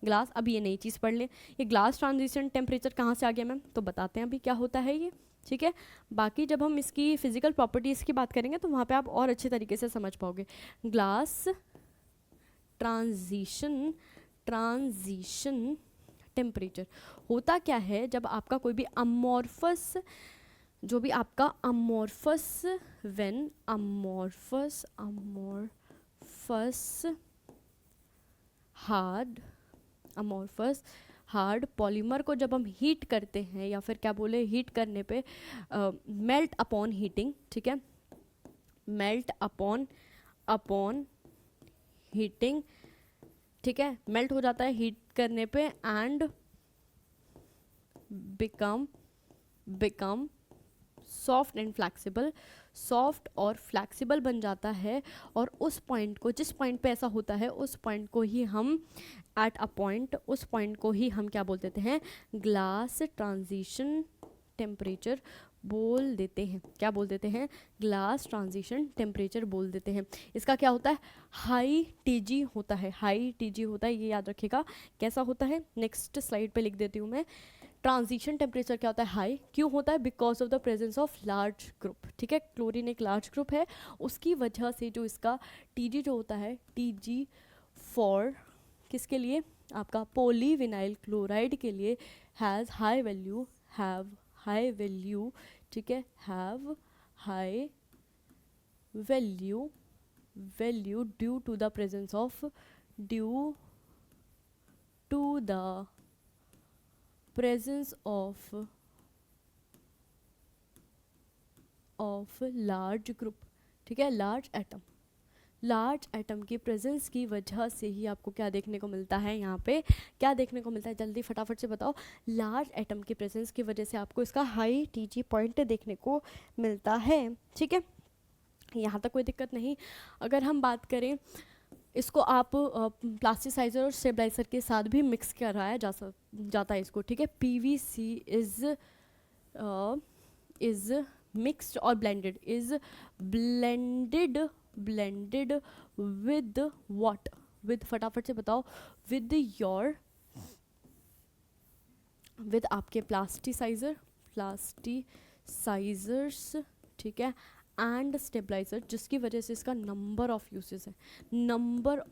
ग्लास, अब ये नई चीज़ पढ़ ले, ये ग्लास ट्रांजिशन टेम्परेचर कहाँ से आ गया मैम, तो बताते हैं अभी क्या होता है ये, ठीक है। बाकी जब हम इसकी फिजिकल प्रॉपर्टीज़ की बात करेंगे तो वहाँ पे आप और अच्छे तरीके से समझ पाओगे। ग्लास ट्रांजिशन टेम्परेचर होता क्या है, जब आपका कोई भी अमॉर्फस, जो भी आपका अमॉर्फस हार्ड पॉलीमर को जब हम हीट करते हैं, या फिर क्या बोले, हीट करने पे मेल्ट अपॉन हीटिंग, ठीक है, मेल्ट अपॉन हीटिंग, ठीक है, मेल्ट हो जाता है हीट करने पे and become soft and flexible, soft और फ्लैक्सिबल बन जाता है। और उस पॉइंट को, जिस पॉइंट पे ऐसा होता है उस पॉइंट को ही हम उस पॉइंट को ही हम क्या बोल देते हैं, ग्लास ट्रांजिशन टेम्परेचर बोल देते हैं। क्या बोल देते हैं, ग्लास ट्रांजिशन टेम्परेचर बोल देते हैं। इसका क्या होता है, हाई टीजी होता है, ये याद रखिएगा कैसा होता है। नेक्स्ट स्लाइड पे लिख देती हूँ मैं। ट्रांजिशन टेम्परेचर क्या होता है, हाई क्यों होता है, because of the presence of large group, ठीक है। क्लोरीन एक लार्ज ग्रुप है, उसकी वजह से जो इसका टीजी जो होता है, टीजी फॉर किसके लिए, आपका पोलीविनाइल क्लोराइड के लिए हैज़ हाई वैल्यू, ठीक है, have high value due to the presence of large group, ठीक है, लार्ज एटम की प्रेजेंस की वजह से ही आपको क्या देखने को मिलता है, यहाँ पे क्या देखने को मिलता है, जल्दी फटाफट से बताओ। लार्ज एटम की प्रेजेंस की वजह से आपको इसका हाई टीजी पॉइंट देखने को मिलता है, ठीक है। यहाँ तक कोई दिक्कत नहीं। अगर हम बात करें, इसको आप प्लास्टिसाइजर और स्टेबलाइजर के साथ भी मिक्स कराया जाता है इसको, ठीक है। पीवीसी इज मिक्स्ड और ब्लेंडेड विद व्हाट, विद, फटाफट से बताओ, विद आपके प्लास्टिसाइजर्स, ठीक है, एंड स्टेबलाइजर, जिसकी वजह से इसका नंबर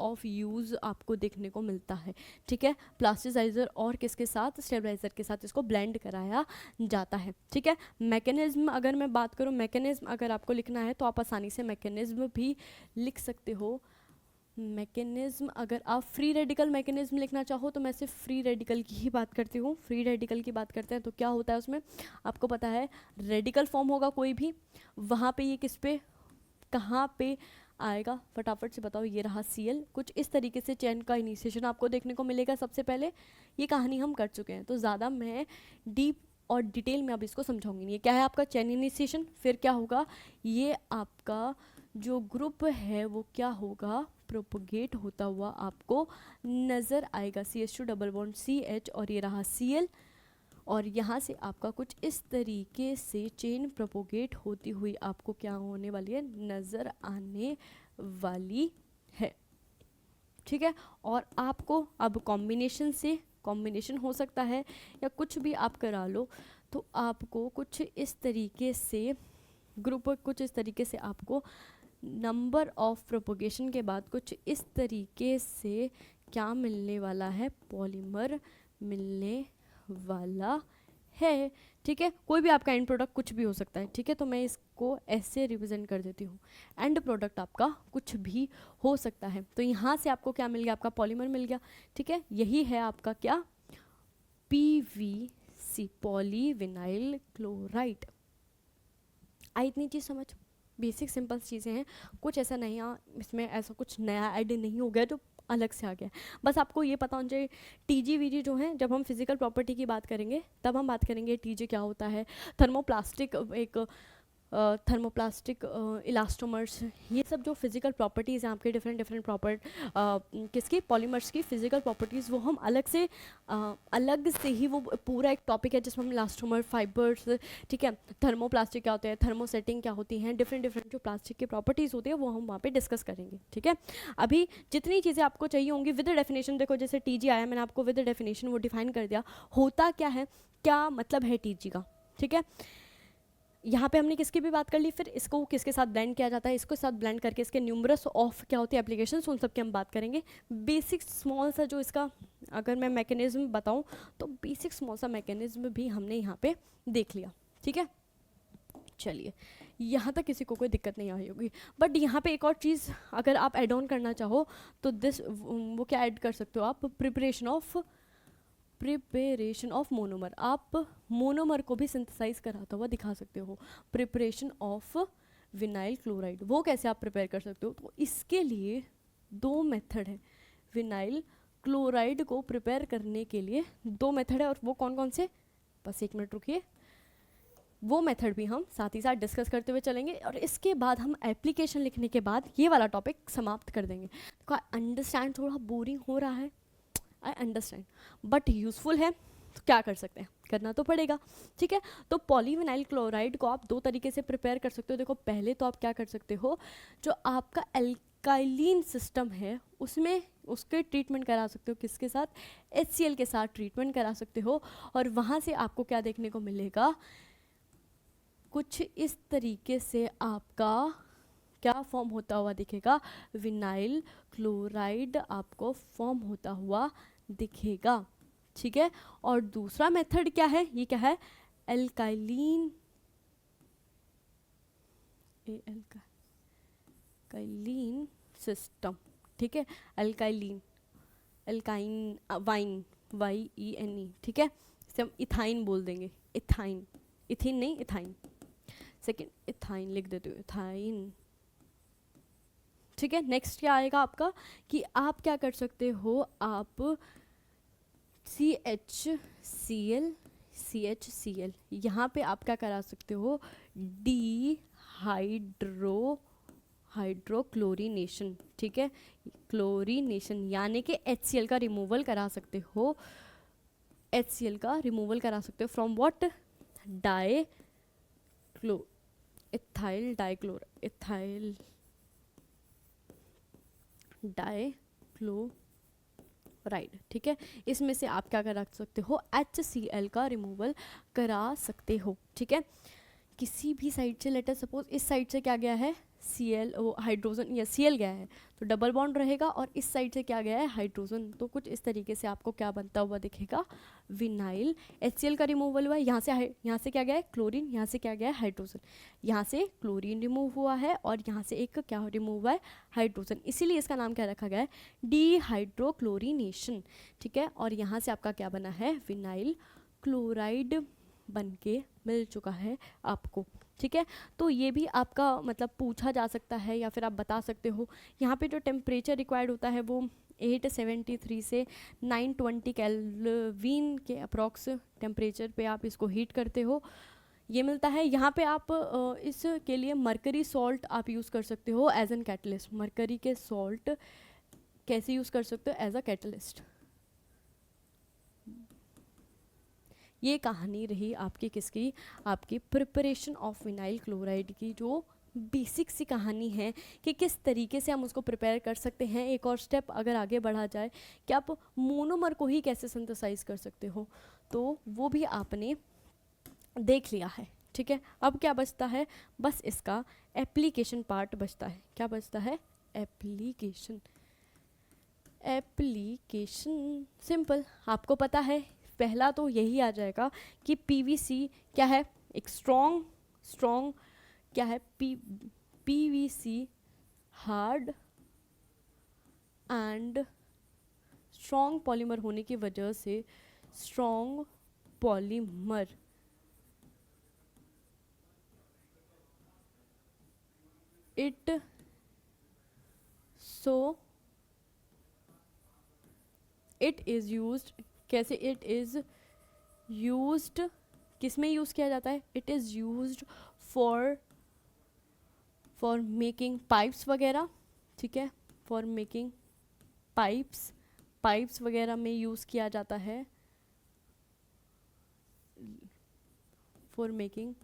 ऑफ यूज़ आपको देखने को मिलता है, ठीक है। प्लास्टिसाइजर और किसके साथ, स्टेबलाइजर के साथ इसको ब्लेंड कराया जाता है, ठीक है। मैकेनिज्म अगर मैं बात करूँ, मैकेनिज्म अगर आपको लिखना है तो आप आसानी से मैकेनिज्म भी लिख सकते हो। मैकेनिज्म अगर आप फ्री रेडिकल मैकेनिज्म लिखना चाहो तो मैं सिर्फ फ्री रेडिकल की ही बात करती हूँ। फ्री रेडिकल की बात करते हैं तो क्या होता है उसमें, आपको पता है, रेडिकल फॉर्म होगा कोई भी, वहाँ पे ये किस पे, कहाँ पे आएगा, फटाफट से बताओ। ये रहा Cl। कुछ इस तरीके से चेन का इनिशिएशन आपको देखने को मिलेगा। सबसे पहले ये कहानी हम कर चुके हैं, तो ज़्यादा मैं डीप और डिटेल में अब इसको समझाऊंगी नहीं। ये क्या है आपका चेन इनिशिएशन, फिर क्या होगा, ये आपका जो ग्रुप है वो क्या होगा, प्रोपोगेट होता हुआ आपको नज़र आएगा। CH2 डबल बॉन्ड CH और ये रहा Cl, और यहाँ से आपका कुछ इस तरीके से चेन प्रोपोगेट होती हुई आपको क्या होने वाली है, नज़र आने वाली है, ठीक है। और आपको अब कॉम्बिनेशन हो सकता है या कुछ भी आप करा लो, तो आपको कुछ इस तरीके से आपको नंबर ऑफ प्रोपोगेशन के बाद कुछ इस तरीके से क्या मिलने वाला है, पॉलीमर मिलने वाला है, ठीक है। कोई भी आपका एंड प्रोडक्ट कुछ भी हो सकता है, ठीक है। तो मैं इसको ऐसे रिप्रेजेंट कर देती हूँ, एंड प्रोडक्ट आपका कुछ भी हो सकता है। तो यहाँ से आपको क्या मिल गया, आपका पॉलीमर मिल गया, ठीक है। यही है आपका क्या, PVC, पॉलीविनाइल क्लोराइड। आई इतनी चीज़ समझ? बेसिक सिंपल चीज़ें हैं, कुछ ऐसा नहीं इसमें ऐसा कुछ नया ऐड नहीं हो गया जो अलग से आ गया। बस आपको ये पता होना चाहिए TGVG जो है, जब हम फिजिकल प्रॉपर्टी की बात करेंगे तब हम बात करेंगे TG क्या होता है, थर्मोप्लास्टिक, एक थर्मोप्लास्टिक, इलास्टोमर्स, ये सब जो फिजिकल प्रॉपर्टीज़ हैं आपके, डिफरेंट किसकी, पॉलीमर्स की फिजिकल प्रॉपर्टीज़, वो हम अलग से ही, वो पूरा एक टॉपिक है जिसमें हम इलास्टोमर, फाइबर्स, ठीक है, थर्मोप्लास्टिक क्या होते हैं, थर्मोसेटिंग क्या होती हैं, डिफरेंट जो प्लास्टिक की प्रॉपर्टीज़ होती है वो हम वहाँ पे डिस्कस करेंगे, ठीक है। अभी जितनी चीज़ें आपको चाहिए होंगी विद डेफिनेशन, देखो जैसे TG आया, मैंने आपको विद डेफिनेशन वो डिफाइन कर दिया, होता क्या है, क्या मतलब है TG का, ठीक है। यहाँ पे हमने किसकी भी बात कर ली, फिर इसको किसके साथ ब्लेंड किया जाता है, इसको साथ ब्लेंड करके इसके न्यूमरस ऑफ क्या होती है एप्लीकेशंस, उन सब की हम बात करेंगे। बेसिक स्मॉल सा जो इसका अगर मैं मैकेनिज्म बताऊँ तो बेसिक स्मॉल सा मैकेनिज्म भी हमने यहाँ पे देख लिया, ठीक है। चलिए, यहाँ तक किसी को कोई दिक्कत नहीं आई होगी, बट यहाँ पे एक और चीज़ अगर आप ऐड ऑन करना चाहो तो वो क्या ऐड कर सकते हो आप, प्रिपरेशन ऑफ मोनोमर, आप मोनोमर को भी सिंथेसाइज कराता हुआ दिखा सकते हो। प्रिपरेशन ऑफ विनाइल क्लोराइड, वो कैसे आप प्रिपेयर कर सकते हो, तो इसके लिए 2 मेथड है। विनाइल क्लोराइड को प्रिपेयर करने के लिए 2 मेथड है, और वो कौन कौन से, बस 1 मिनट रुकिए, वो मेथड भी हम साथ ही साथ डिस्कस करते हुए चलेंगे, और इसके बाद हम एप्लीकेशन लिखने के बाद ये वाला टॉपिक समाप्त कर देंगे। तो अंडरस्टैंड थोड़ा बोरिंग हो रहा है, आई अंडरस्टैंड, बट यूज़फुल है, तो क्या कर सकते हैं, करना तो पड़ेगा, ठीक है। तो पॉलीविनाइल क्लोराइड को आप 2 तरीके से प्रिपेयर कर सकते हो। देखो, पहले तो आप क्या कर सकते हो, जो आपका एल्काइलिन सिस्टम है उसमें उसके ट्रीटमेंट करा सकते हो, किसके साथ, HCl के साथ ट्रीटमेंट करा सकते हो, और वहाँ से आपको क्या देखने को मिलेगा, कुछ इस तरीके से आपका क्या फॉर्म होता हुआ दिखेगा, विनाइल क्लोराइड आपको फॉर्म होता हुआ दिखेगा, ठीक है। और दूसरा मेथड क्या है, ये क्या है, एल्काइलिन सिस्टम, ठीक है, एल्काइन वाइन, YENE, ठीक है, इसे हम इथाइन बोल देंगे, इथाइन, इथिन नहीं, इथाइन, सेकेंड इथाइन लिख देते हो, इथाइन, ठीक है। नेक्स्ट क्या आएगा आपका, कि आप क्या कर सकते हो, आप CHCl, यहाँ पे आप क्या करा सकते हो, हाइड्रोक्लोरीनेशन, ठीक है, क्लोरीनेशन, यानी कि HCl का रिमूवल करा सकते हो, HCl का रिमूवल करा सकते हो फ्रॉम व्हाट, इथाइल डाइक्लोराइड, ठीक है। इसमें से आप क्या करा सकते हो, HCl का रिमूवल करा सकते हो, ठीक है। किसी भी साइड से, लेटर सपोज इस साइड से क्या गया है, Cl, हाइड्रोजन या Cl गया है तो डबल बॉन्ड रहेगा, और इस साइड से क्या गया है, हाइड्रोजन, तो कुछ इस तरीके से आपको क्या बनता हुआ दिखेगा, विनाइल, HCl का रिमूवल हुआ है, यहाँ से क्या गया है, क्लोरीन, यहाँ से क्या गया है, हाइड्रोजन, यहाँ से क्लोरीन रिमूव हुआ है, और यहाँ से एक क्या रिमूव हुआ है, हाइड्रोजन, इसीलिए इसका नाम क्या रखा गया है, डिहाइड्रोक्लोरीनेशन, ठीक है। और यहाँ से आपका क्या बना है, विनाइल क्लोराइड बन के मिल चुका है आपको, ठीक है। तो ये भी आपका मतलब पूछा जा सकता है, या फिर आप बता सकते हो, यहाँ पे जो टेम्परेचर रिक्वायर्ड होता है वो 873 से 920 केल्विन के अप्रॉक्स टेम्परेचर पे आप इसको हीट करते हो, ये मिलता है। यहाँ पे आप इसके लिए मरकरी सॉल्ट आप यूज़ कर सकते हो एज एन कैटलिस्ट, मरकरी के सॉल्ट कैसे यूज़ कर सकते हो, एज अ कैटलिस्ट। ये कहानी रही आपकी किसकी, आपकी प्रिपरेशन ऑफ विनाइल क्लोराइड की, जो बेसिक सी कहानी है कि किस तरीके से हम उसको प्रिपेयर कर सकते हैं। एक और स्टेप अगर आगे बढ़ा जाए कि आप मोनोमर को ही कैसे सिंथेसाइज कर सकते हो, तो वो भी आपने देख लिया है, ठीक है। अब क्या बचता है, बस इसका एप्लीकेशन पार्ट बचता है। क्या बचता है, एप्लीकेशन सिंपल, आपको पता है, पहला तो यही आ जाएगा कि PVC क्या है, एक स्ट्रॉन्ग क्या है, PVC hard and strong polymer होने की वजह से strong polymer. It so it is used, कैसे it is used, किस में यूज़ किया जाता है? It is used for making pipes वगैरह, ठीक है, for making pipes वगैरह में यूज़ किया जाता है, for making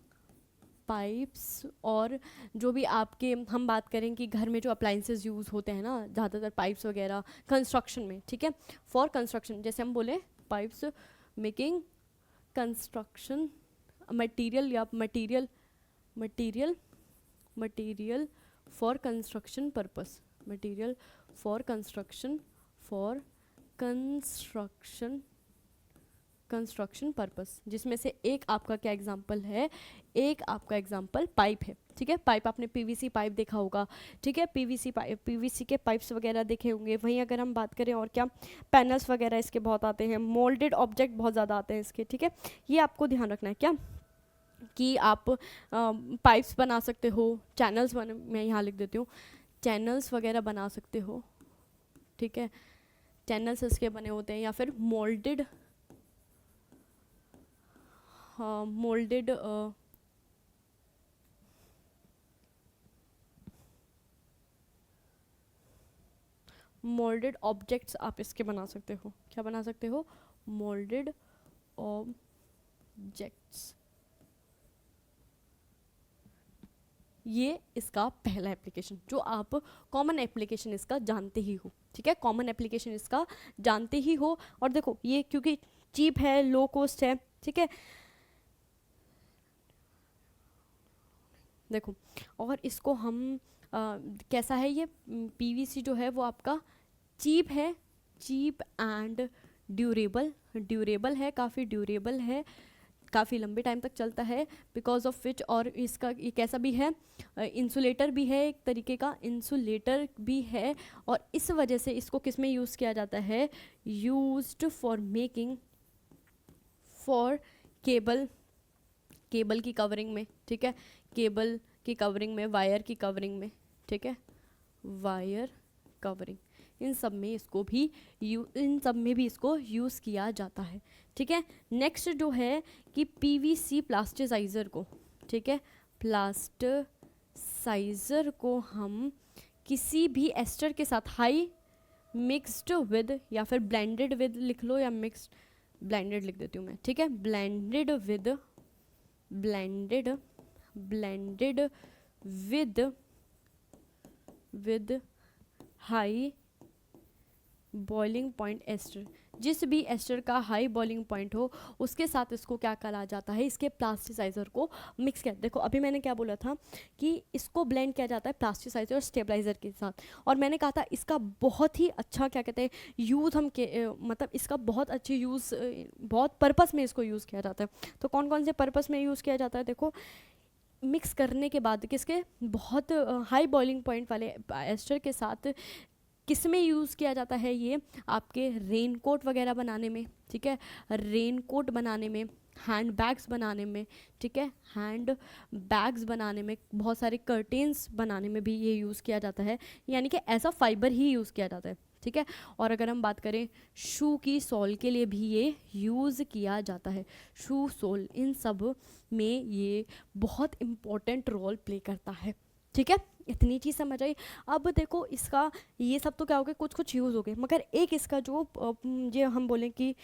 पाइप्स। और जो भी आपके हम बात करें कि घर में जो अप्लाइंसेस यूज़ होते हैं ना ज़्यादातर पाइप्स वगैरह कंस्ट्रक्शन में, ठीक है, फॉर कंस्ट्रक्शन, जैसे हम बोले पाइप्स मेकिंग कंस्ट्रक्शन मटेरियल या material for construction purpose, material for construction purpose, जिसमें से एक आपका क्या एग्जांपल है? एक आपका एग्जांपल पाइप है, ठीक है। पाइप आपने पीवीसी पाइप देखा होगा, ठीक है, पीवीसी के पाइप्स वगैरह देखे होंगे। वहीं अगर हम बात करें और क्या, पैनल्स वगैरह इसके बहुत आते हैं, मोल्डेड ऑब्जेक्ट बहुत ज़्यादा आते हैं इसके, ठीक है। ये आपको ध्यान रखना है क्या कि आप पाइप्स बना सकते हो, चैनल्स मैं यहाँ लिख देती हूँ, चैनल्स वगैरह बना सकते हो, ठीक है, चैनल्स इसके बने होते हैं, या फिर मोल्डेड मोल्डेड ऑब्जेक्ट्स आप इसके बना सकते हो। क्या बना सकते हो? Moulded objects. ये इसका पहला एप्लीकेशन जो आप कॉमन एप्लीकेशन इसका जानते ही हो, ठीक है, कॉमन एप्लीकेशन इसका जानते ही हो। और देखो ये क्योंकि चीप है, लो कॉस्ट है, ठीक है, देखो, और इसको हम कैसा है ये पीवीसी जो है वो आपका चीप है, चीप एंड ड्यूरेबल है, काफ़ी ड्यूरेबल है, काफ़ी लंबे टाइम तक चलता है, बिकॉज ऑफ विच, और इसका ये कैसा भी है, इंसुलेटर भी है, एक तरीके का इंसुलेटर भी है। और इस वजह से इसको किस में यूज़ किया जाता है? Used for making for cable की कवरिंग में, ठीक है, केबल की कवरिंग में, वायर की कवरिंग में, ठीक है, वायर कवरिंग, इन सब में इसको यूज़ किया जाता है, ठीक है। नेक्स्ट जो है कि पीवीसी प्लास्टिसाइज़र को, ठीक है, प्लास्टिसाइज़र को हम किसी भी एस्टर के साथ हाई मिक्स्ड विद या फिर ब्लेंडेड विद लिख लो, या मिक्स्ड, ब्लेंडेड लिख देती हूँ मैं, ठीक है, blended with high boiling point ester, जिस भी एस्टर का हाई बॉइलिंग पॉइंट हो उसके साथ इसको क्या करा जाता है? इसके प्लास्टिसाइज़र को मिक्स किया। देखो अभी मैंने क्या बोला था कि इसको ब्लेंड किया जाता है प्लास्टिसाइज़र और स्टेबलाइज़र के साथ, और मैंने कहा था इसका बहुत ही अच्छा क्या कहते हैं यूज़ मतलब इसका बहुत अच्छे यूज़, बहुत पर्पस में इसको यूज़ किया जाता है। तो कौन कौन से पर्पस में यूज़ किया जाता है? देखो, मिक्स करने के बाद किसके बहुत हाई बॉइलिंग पॉइंट वाले एस्टर के साथ किस में यूज़ किया जाता है? ये आपके रेनकोट वगैरह बनाने में, ठीक है, रेनकोट बनाने में, हैंड बैग्स बनाने में, ठीक है, हैंड बैग्स बनाने में, बहुत सारे कर्टेन्स बनाने में भी ये यूज़ किया जाता है, यानी कि ऐसा फाइबर ही यूज़ किया जाता है, ठीक है। और अगर हम बात करें शू की सोल के लिए भी ये यूज़ किया जाता है, शू सोल, इन सब में ये बहुत इम्पोर्टेंट रोल प्ले करता है, ठीक है। इतनी चीज़ समझ आई। अब देखो इसका ये सब तो क्या हो गया, कुछ कुछ यूज़ हो गए, मगर एक इसका जो ये हम बोलें कि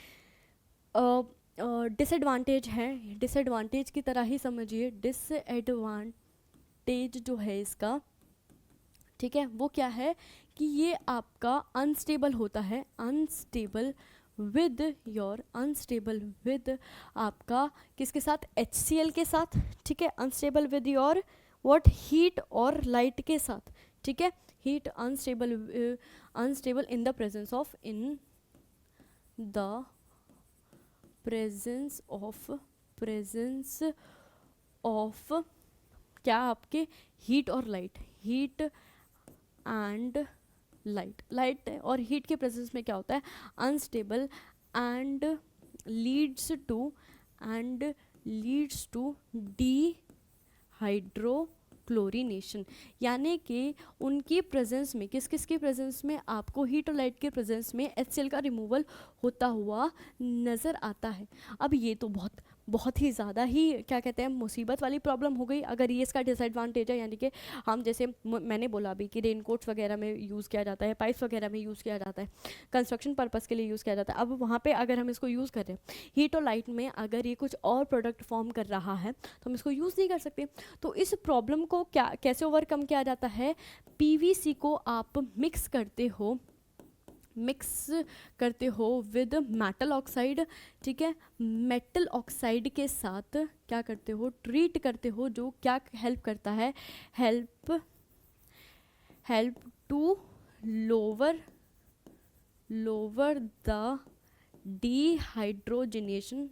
डिसएडवांटेज है, डिसएडवांटेज की तरह ही समझिए, डिसएडवांटेज जो है इसका, ठीक है, वो क्या है कि ये आपका अनस्टेबल होता है, अनस्टेबल विद आपका किसके साथ? HCl के साथ, ठीक है, unstable with your what? Heat और लाइट के साथ, ठीक है, heat, unstable in the presence of क्या? आपके हीट और लाइट, हीट एंड लाइट और हीट के प्रेजेंस में क्या होता है? अनस्टेबल एंड लीड्स टू डिहाइड्रोक्लोरिनेशन, यानी कि उनकी प्रेजेंस में, किस किस की प्रेजेंस में, आपको हीट और लाइट के प्रेजेंस में HCl का रिमूवल होता हुआ नज़र आता है। अब ये तो बहुत ही ज़्यादा ही क्या कहते हैं मुसीबत वाली प्रॉब्लम हो गई अगर ये इसका डिसएडवांटेज है। यानी कि हम जैसे मैंने बोला अभी कि रेनकोट्स वगैरह में यूज़ किया जाता है, पाइप्स वगैरह में यूज़ किया जाता है, कंस्ट्रक्शन पर्पस के लिए यूज़ किया जाता है। अब वहाँ पे अगर हम इसको यूज़ कर रहे हैं हीट और लाइट में, अगर ये कुछ और प्रोडक्ट फॉर्म कर रहा है तो हम इसको यूज़ नहीं कर सकते। तो इस प्रॉब्लम को कैसे ओवरकम किया जाता है? PVC को आप मिक्स करते हो विद मेटल ऑक्साइड, ठीक है। मेटल ऑक्साइड के साथ क्या करते हो? ट्रीट करते हो, जो क्या हेल्प करता है? Help to lower the dehydrochlorination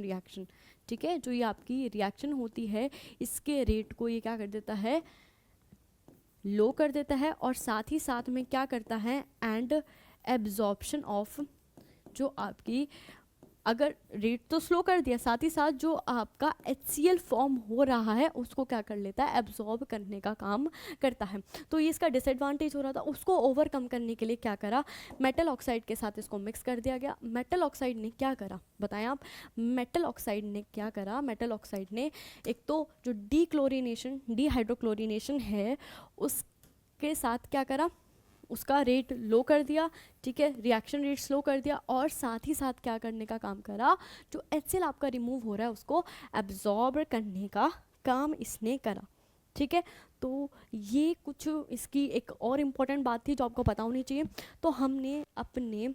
reaction, ठीक है। जो ये आपकी रिएक्शन होती है इसके रेट को ये क्या कर देता है? लो कर देता है, और साथ ही साथ में क्या करता है? एंड एब्जॉर्प्शन ऑफ, जो आपकी अगर रेट तो स्लो कर दिया, साथ ही साथ जो आपका HCl फॉर्म हो रहा है उसको क्या कर लेता है? एब्जॉर्ब करने का काम करता है। तो ये इसका डिसएडवांटेज हो रहा था, उसको ओवरकम करने के लिए क्या करा? मेटल ऑक्साइड के साथ इसको मिक्स कर दिया गया। मेटल ऑक्साइड ने क्या करा बताएं आप? मेटल ऑक्साइड ने क्या करा? मेटल ऑक्साइड ने एक तो जो डिहाइड्रोक्लोरिनेशन है उसके साथ क्या करा? उसका रेट लो कर दिया, ठीक है, रिएक्शन रेट स्लो कर दिया, और साथ ही साथ क्या करने का काम करा? जो HCl आपका रिमूव हो रहा है उसको एब्जॉर्ब करने का काम इसने करा, ठीक है। तो ये कुछ इसकी एक और इम्पॉर्टेंट बात थी जो आपको पता होनी चाहिए। तो हमने अपने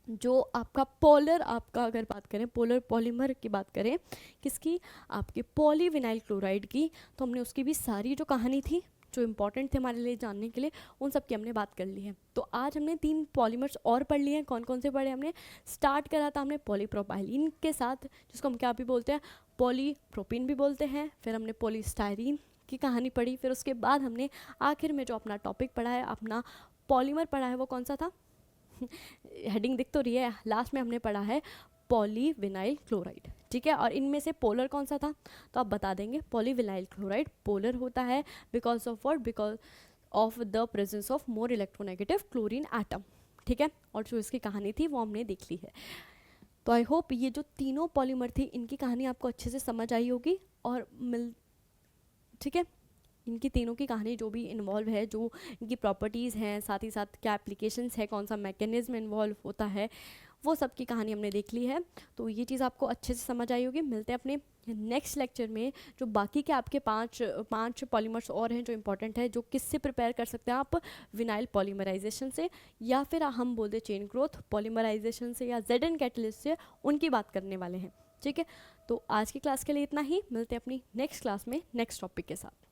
जो आपका पोलर, आपका अगर बात करें पोलर पॉलीमर की बात करें, किसकी? आपके पॉलीविनाइल क्लोराइड की, तो हमने उसकी भी सारी जो कहानी थी जो इम्पॉर्टेंट थे हमारे लिए जानने के लिए, उन सब की हमने बात कर ली है। तो आज हमने 3 पॉलीमर्स और पढ़ लिए हैं। कौन कौन से पढ़े हमने? स्टार्ट करा था हमने पॉलीप्रोपाइलीन के साथ, जिसको हम क्या भी बोलते हैं? पॉलीप्रोपीन भी बोलते हैं। फिर हमने पॉलीस्टायरीन की कहानी पढ़ी। फिर उसके बाद हमने आखिर में जो अपना टॉपिक पढ़ा है, अपना पॉलीमर पढ़ा है, वो कौन सा था? हेडिंग दिख तो रही है, लास्ट में हमने पढ़ा है पॉलीविनाइल क्लोराइड, ठीक है। और इनमें से पोलर कौन सा था? तो आप बता देंगे पॉलीविनाइल क्लोराइड पोलर होता है because of what? Because of the presence of more electronegative chlorine atom, ठीक है। और जो इसकी कहानी थी वो हमने देख ली है। तो आई होप ये जो तीनों पॉलीमर थी इनकी कहानी आपको अच्छे से समझ आई होगी, और ठीक है, इनकी तीनों की कहानी जो भी इन्वॉल्व है, जो इनकी प्रॉपर्टीज़ हैं, साथ ही साथ क्या एप्लीकेशंस है, कौन सा मैकेनिज्म इन्वॉल्व होता है, वो सब की कहानी हमने देख ली है। तो ये चीज़ आपको अच्छे से समझ आई होगी। मिलते हैं अपने नेक्स्ट लेक्चर में, जो बाकी के आपके पांच पॉलीमर्स और हैं जो इंपॉर्टेंट है, जो किससे प्रिपेयर कर सकते हैं आप? विनाइल पॉलीमराइजेशन से, या फिर हम बोलते चेन ग्रोथ पॉलीमराइजेशन से, या ZN कैटलिस्ट से, उनकी बात करने वाले हैं, ठीक है। तो आज की क्लास के लिए इतना ही। मिलते हैं अपनी नेक्स्ट क्लास में नेक्स्ट टॉपिक के साथ।